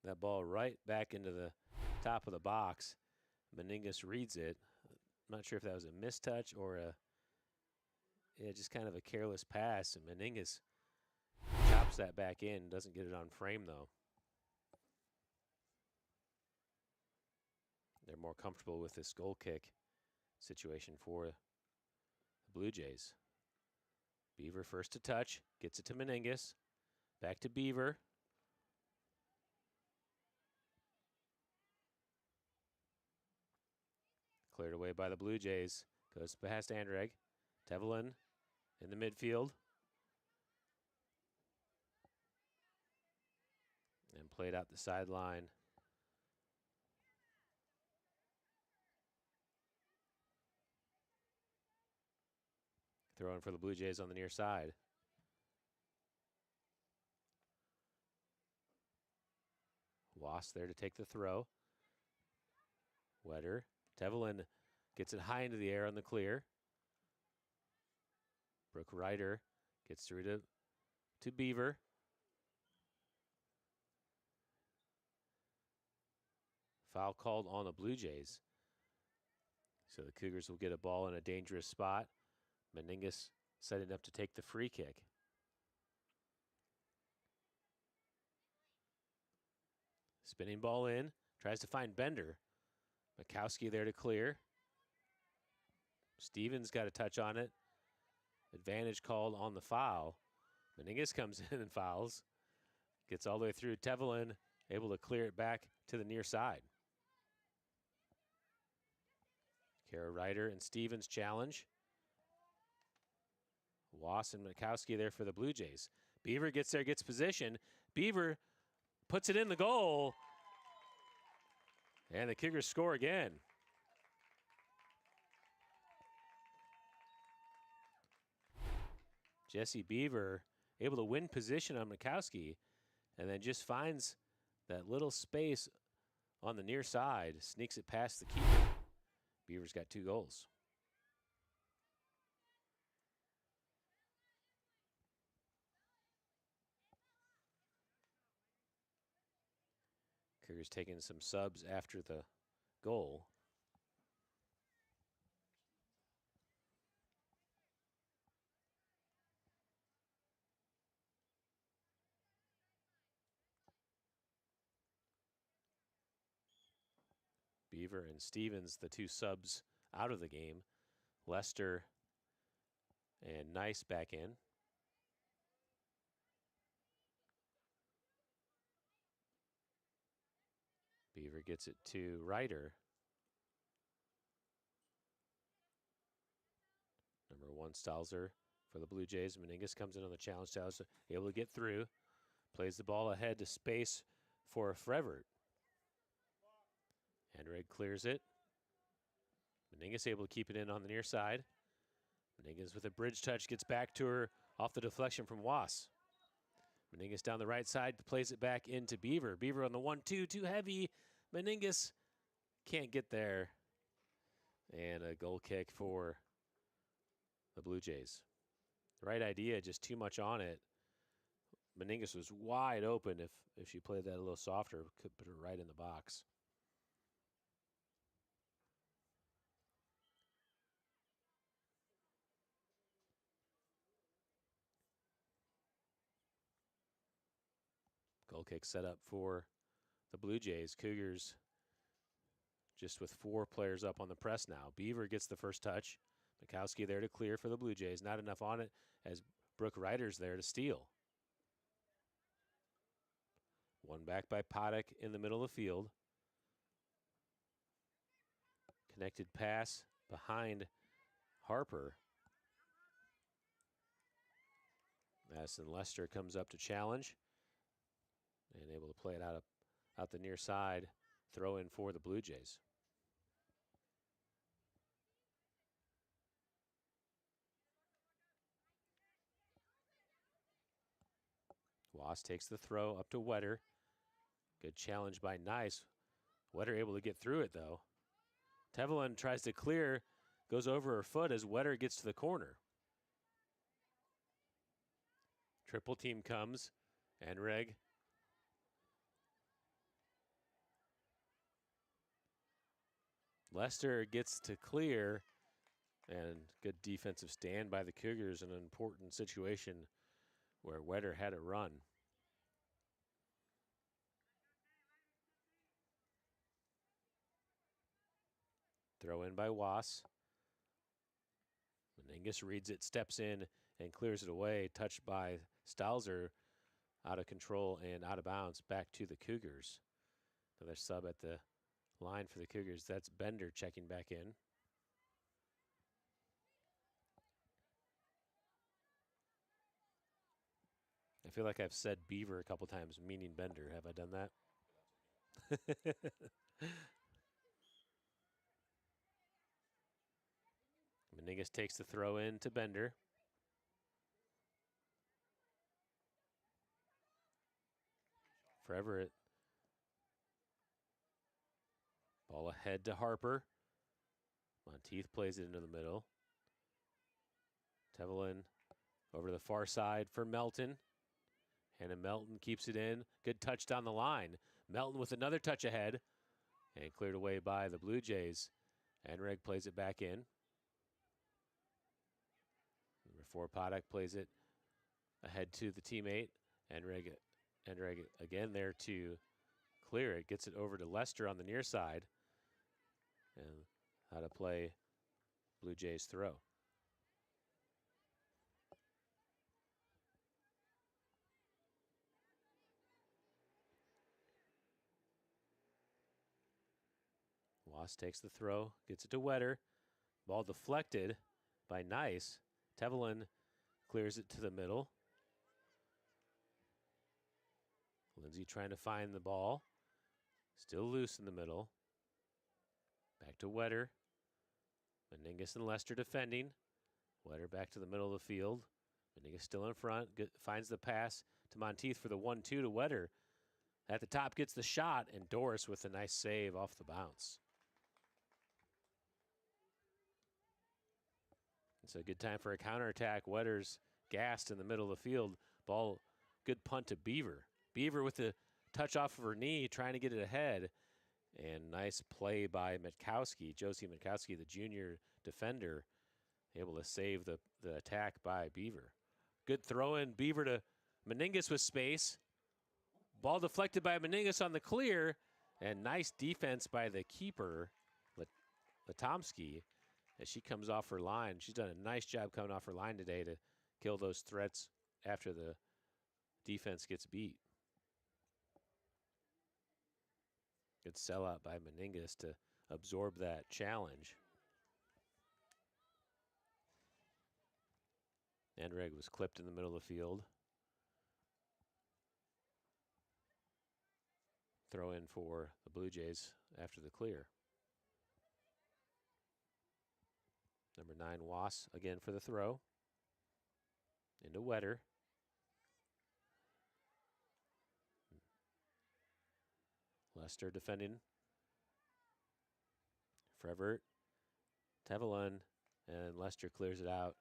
That ball right back into the top of the box. Meningus reads it. I'm not sure if that was a mistouch or just kind of a careless pass. And Meningus chops that back in. Doesn't get it on frame, though. They're more comfortable with this goal kick situation for the Blue Jays. Beaver first to touch. Gets it to Meningus. Back to Beaver. Cleared away by the Blue Jays. Goes past Andreg. Tevelin in the midfield. And played out the sideline. Throwing for the Blue Jays on the near side. Wass there to take the throw. Wedder. Tevelin gets it high into the air on the clear. Brooke Ryder gets through to Beaver. Foul called on the Blue Jays. So the Cougars will get a ball in a dangerous spot. Meningus setting up to take the free kick. Spinning ball in. Tries to find Bender. Mikowski there to clear. Stevens got a touch on it. Advantage called on the foul. Meningus comes in and fouls. Gets all the way through. Tevelin able to clear it back to the near side. Kara Ryder and Stevens challenge. Wass and Mikowski there for the Blue Jays. Beaver gets there, gets position. Beaver puts it in the goal. And the Cougars score again. Jesse Beaver able to win position on Mikowski, and then just finds that little space on the near side, sneaks it past the keeper. Beaver's got 2 goals. Cougars taking some subs after the goal. Beaver and Stevens, the 2 subs out of the game. Lester and Nice back in. Beaver gets it to Ryder. Number 1, Stalzer for the Blue Jays. Meningus comes in on the challenge. Stalzer able to get through. Plays the ball ahead to space for Frevert. Henrig clears it. Meningus able to keep it in on the near side. Meningus with a bridge touch gets back to her off the deflection from Was. Meningus down the right side plays it back into Beaver. Beaver on the 1-2, too heavy. Meningus can't get there. And a goal kick for the Blue Jays. Right idea, just too much on it. Meningus was wide open. If she played that a little softer, could put her right in the box. Goal kick set up for the Blue Jays. Cougars just with 4 players up on the press now. Beaver gets the first touch. Mikowski there to clear for the Blue Jays. Not enough on it as Brooke Ryder's there to steal. One back by Paddock in the middle of the field. Connected pass behind Harper. Madison Lester comes up to challenge and able to play it out the near side. Throw in for the Blue Jays. Was takes the throw up to Wetter. Good challenge by Nice. Wetter able to get through it though. Tevelin tries to clear, goes over her foot as Wetter gets to the corner. Triple team comes. Enreg. Lester gets to clear, and good defensive stand by the Cougars in an important situation where Wetter had a run. Throw in by Was. Meningus reads it, steps in, and clears it away. Touched by Stalzer, out of control and out of bounds, back to the Cougars. Another sub at the line for the Cougars. That's Bender checking back in. I feel like I've said Beaver a couple times, meaning Bender. Have I done that? Meningus takes the throw in to Bender. For Everett. Ball ahead to Harper. Monteith plays it into the middle. Tevelin over to the far side for Melton. Hannah Melton keeps it in. Good touch down the line. Melton with another touch ahead. And cleared away by the Blue Jays. Enreg plays it back in. Number 4, Paddock plays it ahead to the teammate. Enreg again there to clear it. Gets it over to Lester on the near side. And how to play Blue Jays throw. Was takes the throw, gets it to Wetter. Ball deflected by Nice. Tevelin clears it to the middle. Lindsay trying to find the ball. Still loose in the middle. Back to Wetter. Meningus and Lester defending. Wetter back to the middle of the field. Meningus still in front. Finds the pass to Monteith for the 1-2 to Wetter. At the top gets the shot, and Doris with a nice save off the bounce. It's a good time for a counterattack. Wetter's gassed in the middle of the field. Ball, good punt to Beaver. Beaver with the touch off of her knee, trying to get it ahead. And nice play by Mitkowski, Josie Mitkowski, the junior defender, able to save the attack by Beaver. Good throw in, Beaver to Meningus with space. Ball deflected by Meningus on the clear. And nice defense by the keeper, Latomski, as she comes off her line. She's done a nice job coming off her line today to kill those threats after the defense gets beat. Good sellout by Meningas to absorb that challenge. Enreg was clipped in the middle of the field. Throw in for the Blue Jays after the clear. Number 9, Was, again for the throw. Into Wetter. Lester defending. Frevert, Tevelin, and Lester clears it out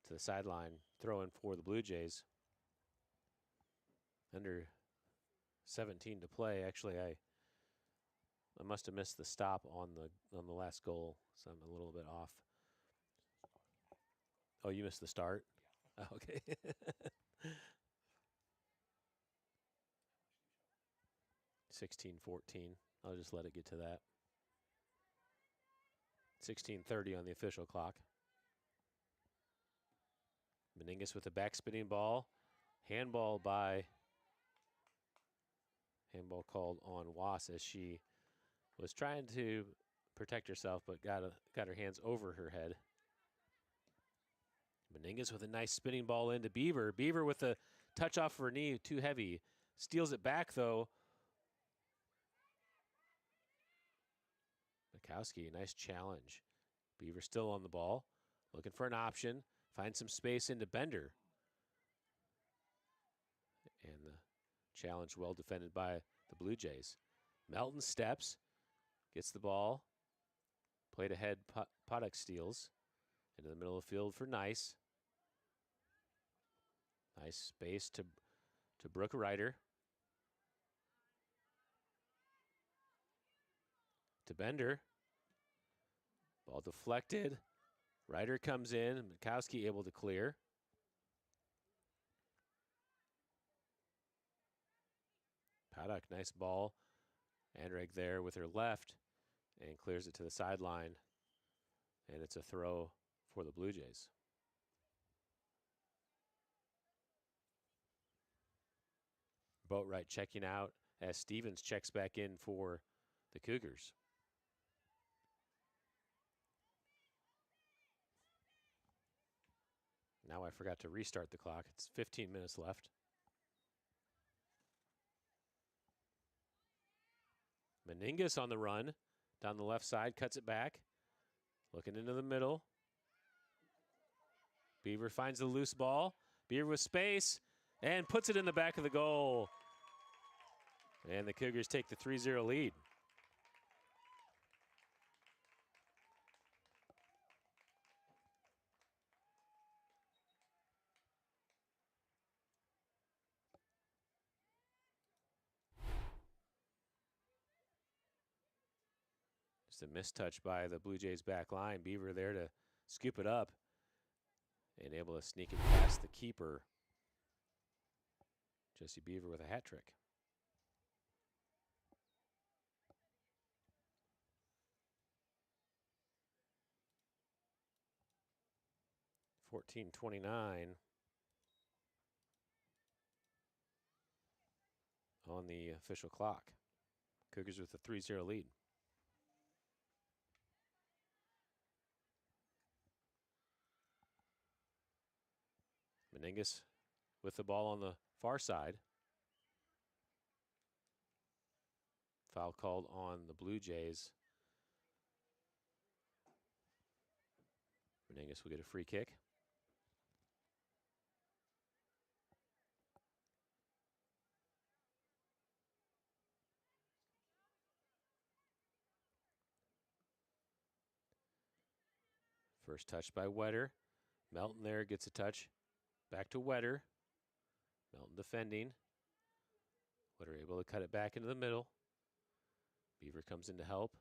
to the sideline. Throw in for the Blue Jays. Under 17 to play. Actually, I must have missed the stop on the last goal, so I'm a little bit off. Oh, you missed the start? Yeah. Oh, okay. 16-14. I'll just let it get to that. 16:30 on the official clock. Meningas with a backspinning ball. Handball called on Was as she was trying to protect herself, but got her hands over her head. Meningas with a nice spinning ball into Beaver. Beaver with a touch off of her knee, too heavy. Steals it back, though. Mikowski, nice challenge. Beaver still on the ball. Looking for an option. Finds some space into Bender. And the challenge well defended by the Blue Jays. Melton steps. Gets the ball. Played ahead, Paddock steals. Into the middle of the field for Nice. Nice space to Brooke Ryder. To Bender. Ball deflected. Ryder comes in. Mikowski able to clear. Paddock, nice ball. Andreg there with her left and clears it to the sideline. And it's a throw for the Blue Jays. Boatwright checking out as Stevens checks back in for the Cougars. Now I forgot to restart the clock. It's 15 minutes left. Meningas on the run. Down the left side, cuts it back. Looking into the middle. Beaver finds the loose ball. Beaver with space and puts it in the back of the goal. And the Cougars take the 3-0 lead. Just a mistouch by the Blue Jays back line. Beaver there to scoop it up and able to sneak it past the keeper. Jesse Beaver with a hat trick. 14:29 on the official clock. Cougars with a 3-0 lead. Meningas with the ball on the far side. Foul called on the Blue Jays. Meningas will get a free kick. First touch by Wetter. Melton there gets a touch. Back to Wetter. Melton defending. Wetter able to cut it back into the middle. Beaver comes in to help.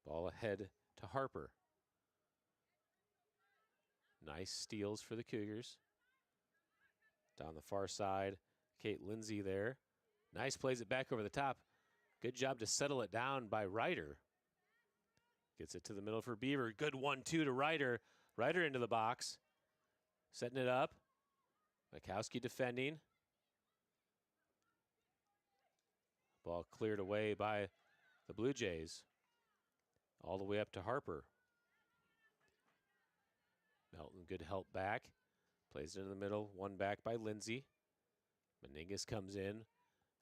Ball ahead to Harper. Nice steals for the Cougars. Down the far side, Kate Lindsay there. Nice plays it back over the top. Good job to settle it down by Ryder. Gets it to the middle for Beaver. Good 1-2 to Ryder. Ryder into the box. Setting it up. Mikowski defending. Ball cleared away by the Blue Jays. All the way up to Harper. Melton, good help back. Plays it in the middle. One back by Lindsay. Meningus comes in.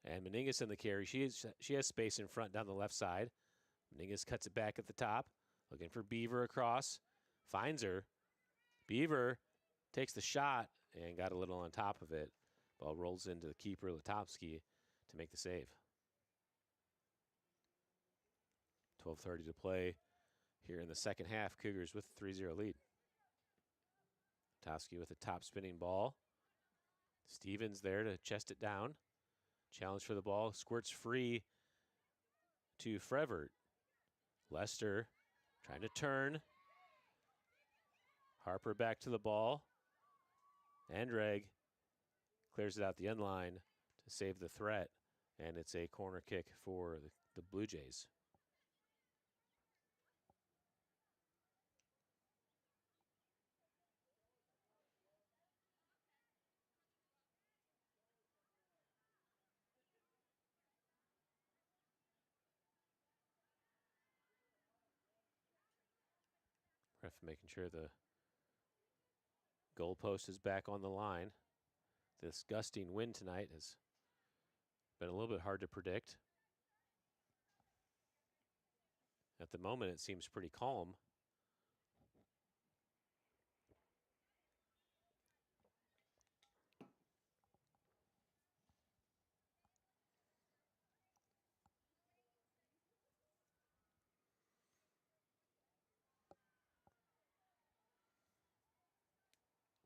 And Meningus in the carry. She has space in front down the left side. Meningus cuts it back at the top. Looking for Beaver across. Finds her. Beaver takes the shot and got a little on top of it. Ball rolls into the keeper, Letopsky, to make the save. 12:30 to play here in the second half. Cougars with a 3-0 lead. Letopsky with a top spinning ball. Stevens there to chest it down. Challenge for the ball. Squirts free to Frevert. Lester trying to turn. Harper back to the ball. Andreg clears it out the end line to save the threat. And it's a corner kick for the Blue Jays. Ref making sure the goalpost is back on the line. This gusting wind tonight has been a little bit hard to predict. At the moment, it seems pretty calm.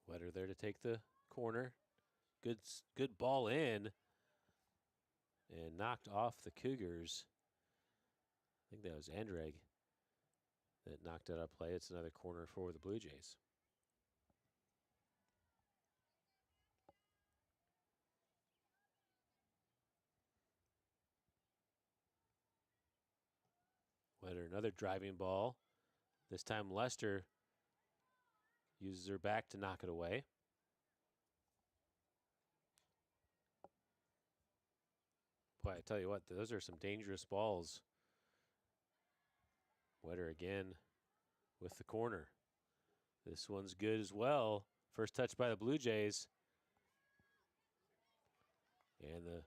Wetter there to take the corner. Good ball in. And knocked off the Cougars. I think that was Andreg that knocked it out of play. It's another corner for the Blue Jays. Wetter, another driving ball. This time Lester uses her back to knock it away. Boy, I tell you what, those are some dangerous balls. Wetter again with the corner. This one's good as well. First touch by the Blue Jays. And the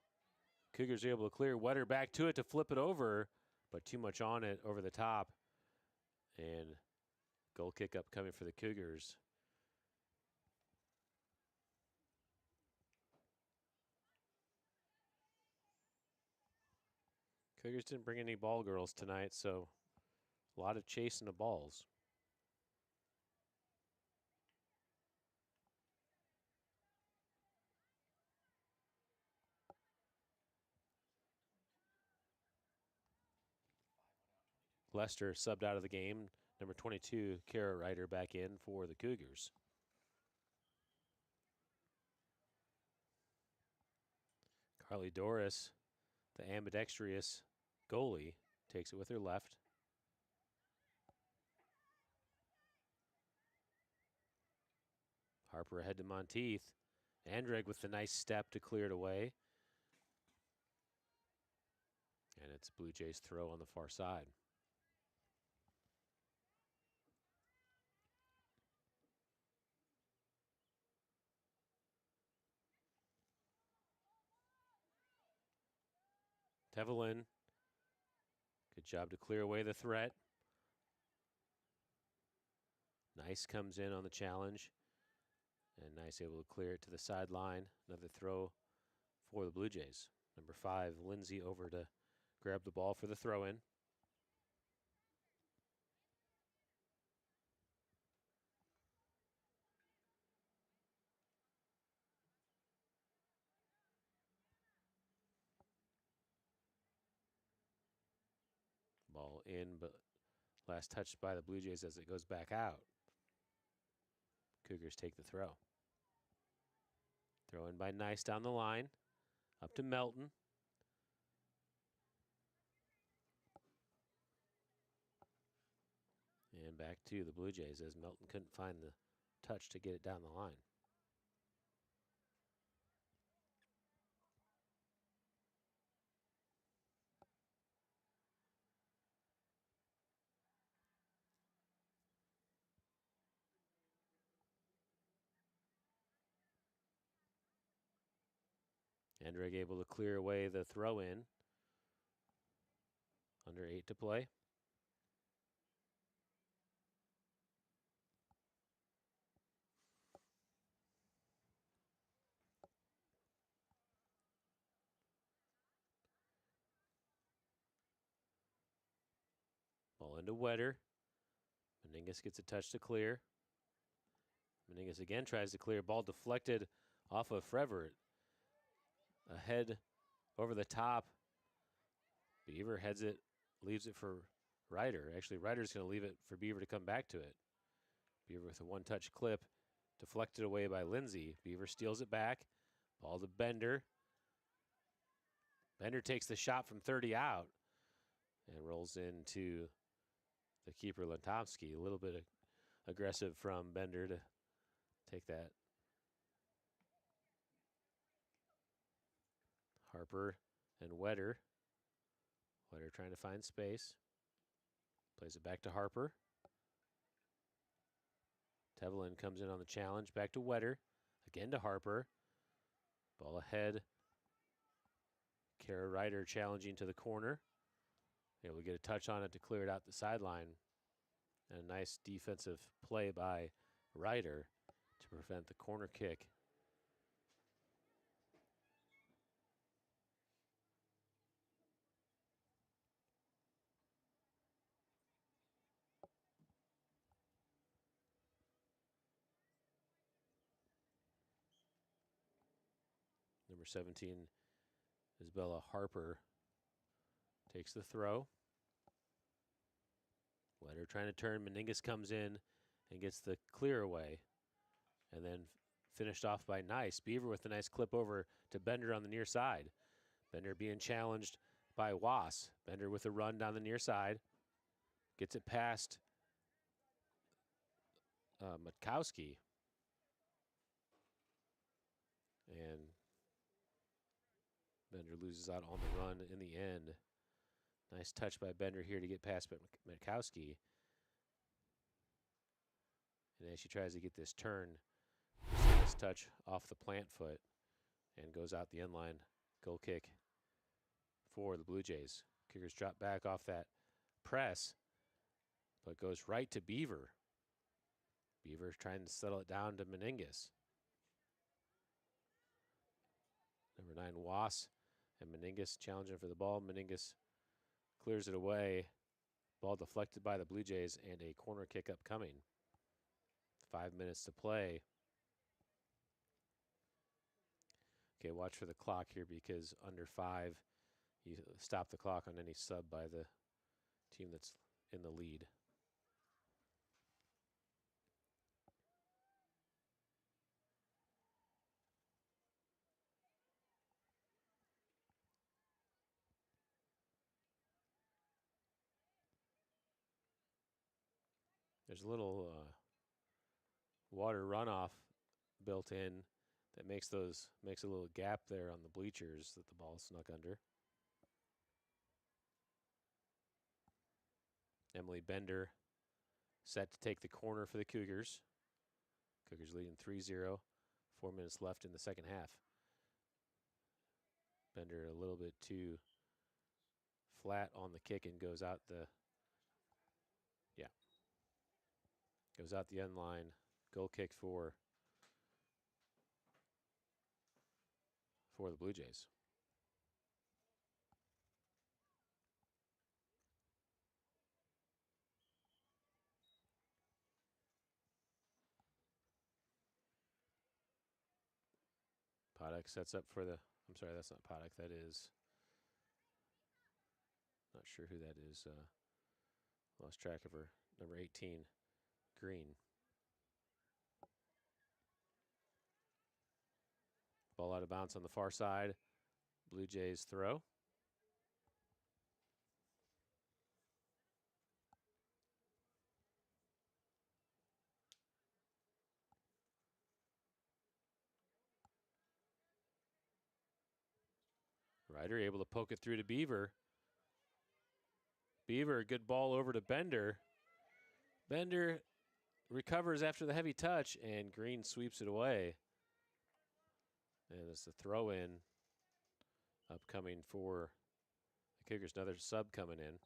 Cougars are able to clear. Wetter back to it to flip it over, but too much on it over the top. And goal kick up coming for the Cougars. Cougars didn't bring any ball girls tonight, so a lot of chasing of balls. Lester subbed out of the game. Number 22, Kara Ryder, back in for the Cougars. Carly Doris, the ambidextrous goalie, takes it with her left. Harper ahead to Monteith. Andreg with the nice step to clear it away. And it's Blue Jays throw on the far side. Tevelin, good job to clear away the threat. Nice comes in on the challenge. And Nice able to clear it to the sideline. Another throw for the Blue Jays. Number 5, Lindsay over to grab the ball for the throw-in. Ball in, but last touched by the Blue Jays as it goes back out. Cougars take the throw. Throw in by Nice down the line. Up to Melton. And back to the Blue Jays as Melton couldn't find the touch to get it down the line. Hendrick able to clear away the throw in. Under 8 to play. Ball into Wetter. Meningus gets a touch to clear. Meningus again tries to clear. Ball deflected off of Frevert. Ahead over the top. Beaver heads it, leaves it for Ryder. Actually, Ryder's going to leave it for Beaver to come back to it. Beaver with a one-touch clip. Deflected away by Lindsay. Beaver steals it back. Ball to Bender. Bender takes the shot from 30 out and rolls into the keeper, Lentovsky. A little bit aggressive from Bender to take that. Harper and Wetter. Wetter trying to find space. Plays it back to Harper. Tevelin comes in on the challenge. Back to Wetter. Again to Harper. Ball ahead. Kara Ryder challenging to the corner. Able to get a touch on it to clear it out the sideline. And a nice defensive play by Ryder to prevent the corner kick. Number 17, Isabella Harper, takes the throw. Wetter trying to turn. Meningus comes in and gets the clear away. And then finished off by Nice. Beaver with a nice clip over to Bender on the near side. Bender being challenged by Was. Bender with a run down the near side. Gets it past Matkowski. And Bender loses out on the run in the end. Nice touch by Bender here to get past Matkowski. And as she tries to get this turn, nice touch off the plant foot and goes out the end line. Goal kick for the Blue Jays. Kickers drop back off that press, but goes right to Beaver. Beaver trying to settle it down to Meningus. Number 9, Was and Meningus challenging for the ball. Meningus clears it away. Ball deflected by the Blue Jays and a corner kick upcoming. 5 minutes to play. Okay, watch for the clock here because under 5, you stop the clock on any sub by the team that's in the lead. There's a little water runoff built in that makes a little gap there on the bleachers that the ball snuck under. Emily Bender set to take the corner for the Cougars. Cougars leading 3-0. 4 minutes left in the second half. Bender a little bit too flat on the kick and goes out the end line. Goal kick for the Blue Jays. Paddock sets up for the, I'm sorry, that's not Paddock, that is, not sure who that is. Lost track of her. Number 18, Green. Ball out of bounds on the far side. Blue Jays throw. Ryder able to poke it through to Beaver. Beaver, good ball over to Bender. Bender recovers after the heavy touch, and Green sweeps it away. And it's a throw in upcoming for the Cougars. Another sub coming in.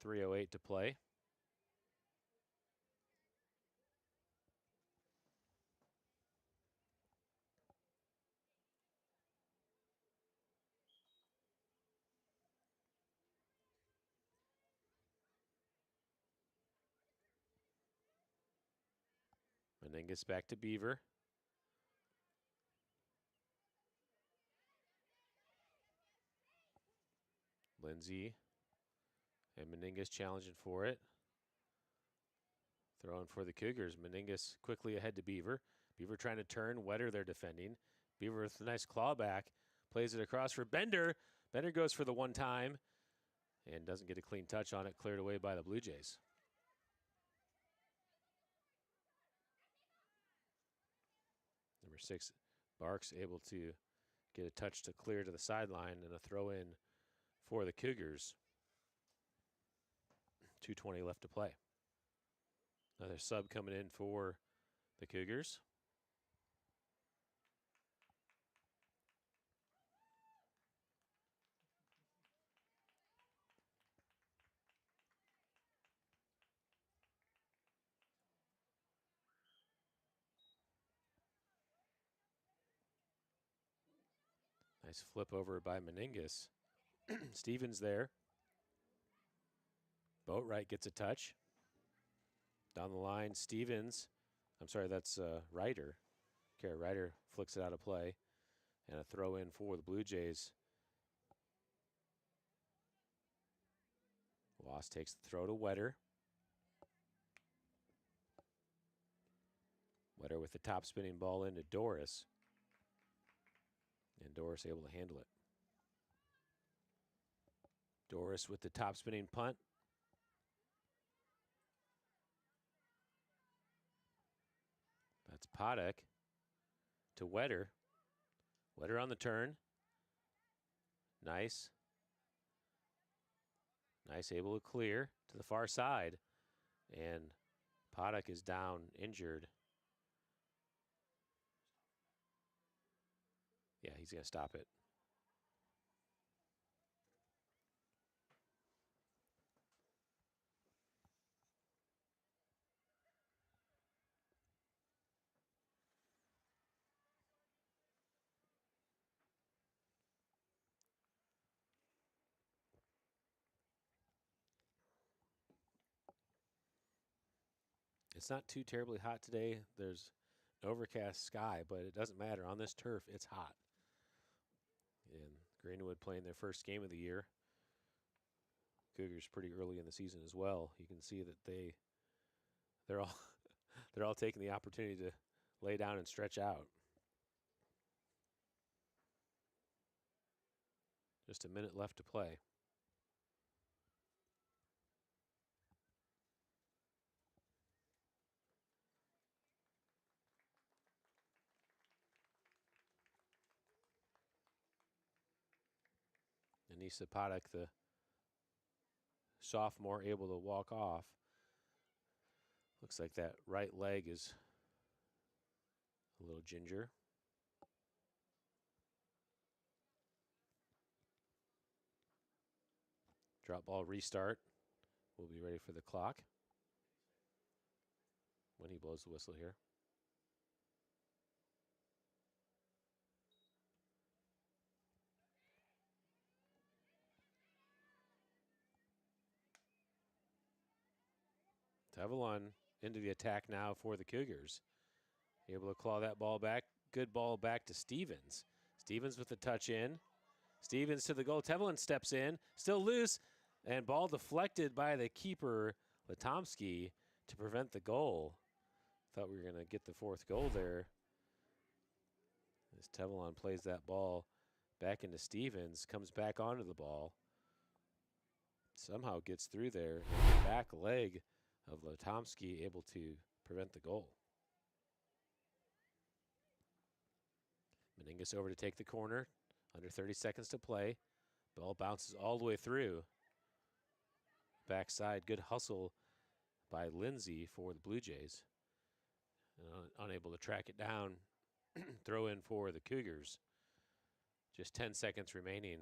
3:08 to play. Meningus back to Beaver. Lindsay and Meningus challenging for it. Throwing for the Cougars. Meningus quickly ahead to Beaver. Beaver trying to turn. Wetter they're defending. Beaver with a nice claw back. Plays it across for Bender. Bender goes for the one time and doesn't get a clean touch on it. Cleared away by the Blue Jays. Number 6, Barks able to get a touch to clear to the sideline and a throw in for the Cougars. 2:20 left to play. Another sub coming in for the Cougars. Nice flip over by Meningus. Stevens there. Boatwright gets a touch. Down the line, Stevens. I'm sorry, that's Ryder. Okay, Ryder flicks it out of play. And a throw in for the Blue Jays. Wass takes the throw to Wetter. Wetter with the top spinning ball into Doris. And Doris able to handle it. Doris with the top spinning punt. That's Paddock to Wetter. Wetter on the turn. Nice. Nice, able to clear to the far side. And Paddock is down, injured. Yeah, he's going to stop it. It's not too terribly hot today. There's an overcast sky, but it doesn't matter. On this turf, it's hot. And Greenwood playing their first game of the year. Cougars pretty early in the season as well. You can see that they're all they're all taking the opportunity to lay down and stretch out. Just a minute left to play. Anissa Paddock, the sophomore, able to walk off. Looks like that right leg is a little ginger. Drop ball restart. We'll be ready for the clock when he blows the whistle here. Tevelon into the attack now for the Cougars. Able to claw that ball back. Good ball back to Stevens. Stevens with the touch in. Stevens to the goal. Tevelon steps in. Still loose. And ball deflected by the keeper, Latomsky, to prevent the goal. Thought we were going to get the fourth goal there. As Tevelon plays that ball back into Stevens. Comes back onto the ball. Somehow gets through there. And the back leg of Latomsky able to prevent the goal. Meningus over to take the corner. Under 30 seconds to play. Ball bounces all the way through. Backside, good hustle by Lindsay for the Blue Jays. Unable to track it down throw in for the Cougars. Just 10 seconds remaining.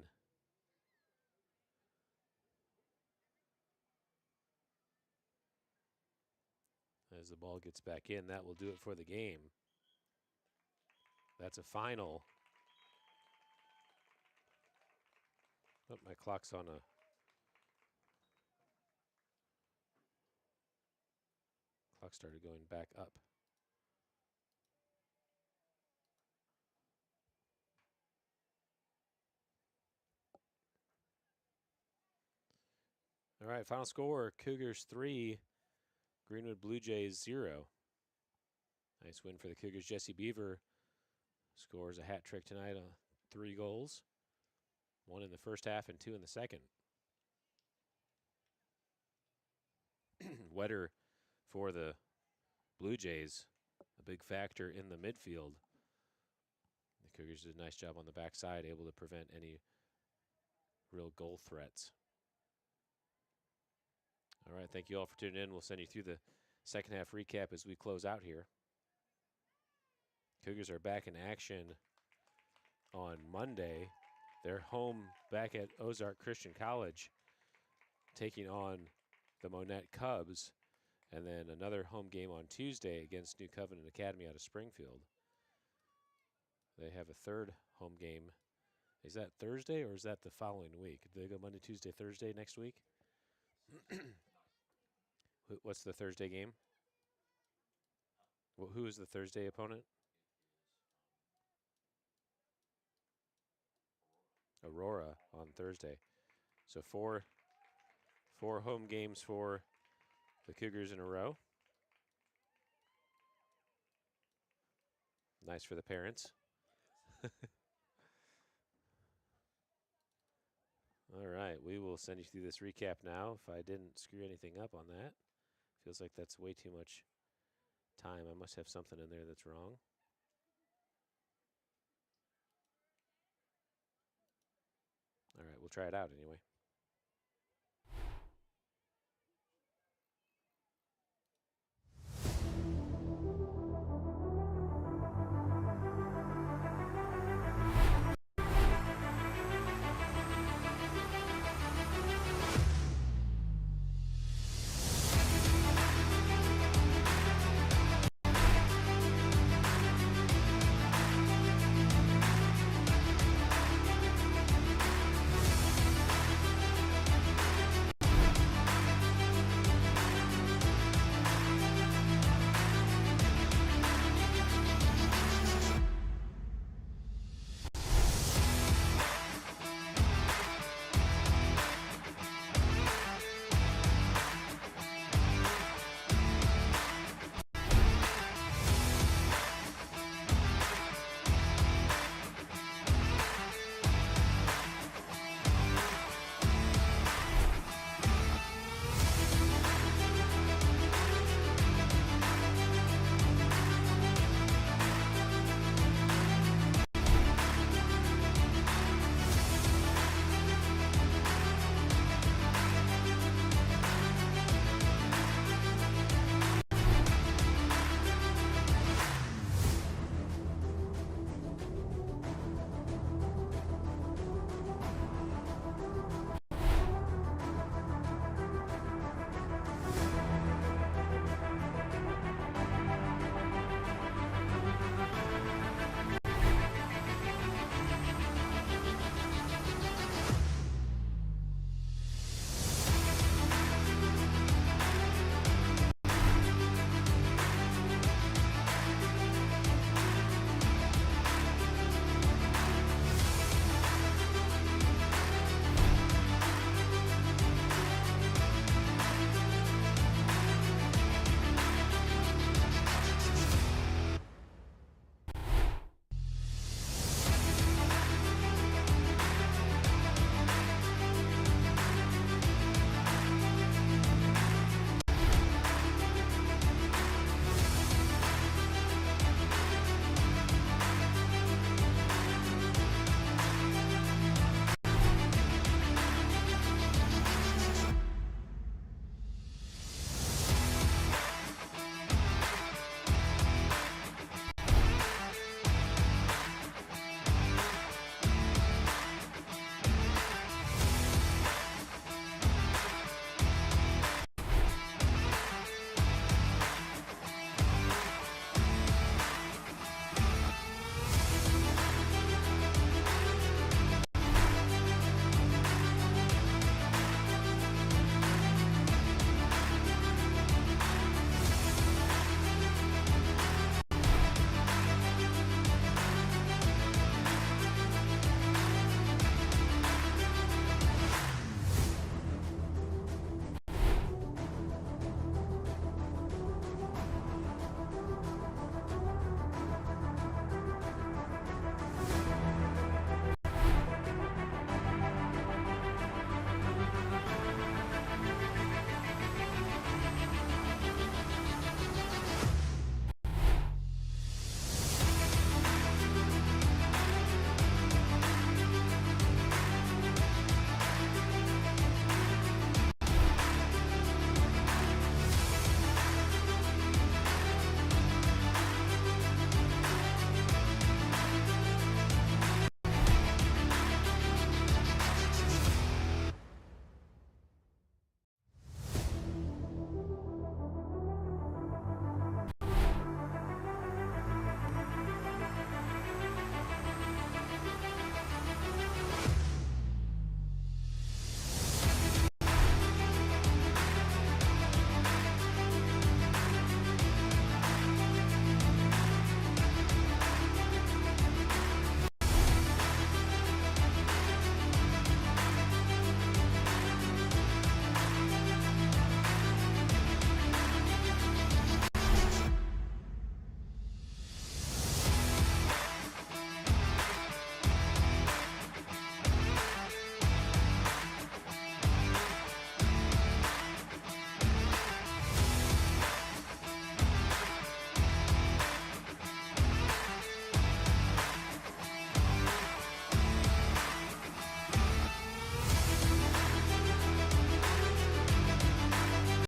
As the ball gets back in, that will do it for the game. That's a final. Oh, my clock's on a... Clock started going back up. All right, final score, Cougars 3, Greenwood Blue Jays 0. Nice win for the Cougars. Jesse Beaver scores a hat trick tonight, 3 goals. 1 in the first half and 2 in the second. Wetter for the Blue Jays, a big factor in the midfield. The Cougars did a nice job on the backside, able to prevent any real goal threats. All right, thank you all for tuning in. We'll send you through the second half recap as we close out here. Cougars are back in action on Monday. They're home back at Ozark Christian College, taking on the Monette Cubs, and then another home game on Tuesday against New Covenant Academy out of Springfield. They have a third home game. Is that Thursday or is that the following week? Do they go Monday, Tuesday, Thursday next week? What's the Thursday game? Who is the Thursday opponent? Aurora on Thursday. So four home games for the Cougars in a row. Nice for the parents. All right, we will send you through this recap now. If I didn't screw anything up on that, feels like that's way too much time. I must have something in there that's wrong. All right, we'll try it out anyway.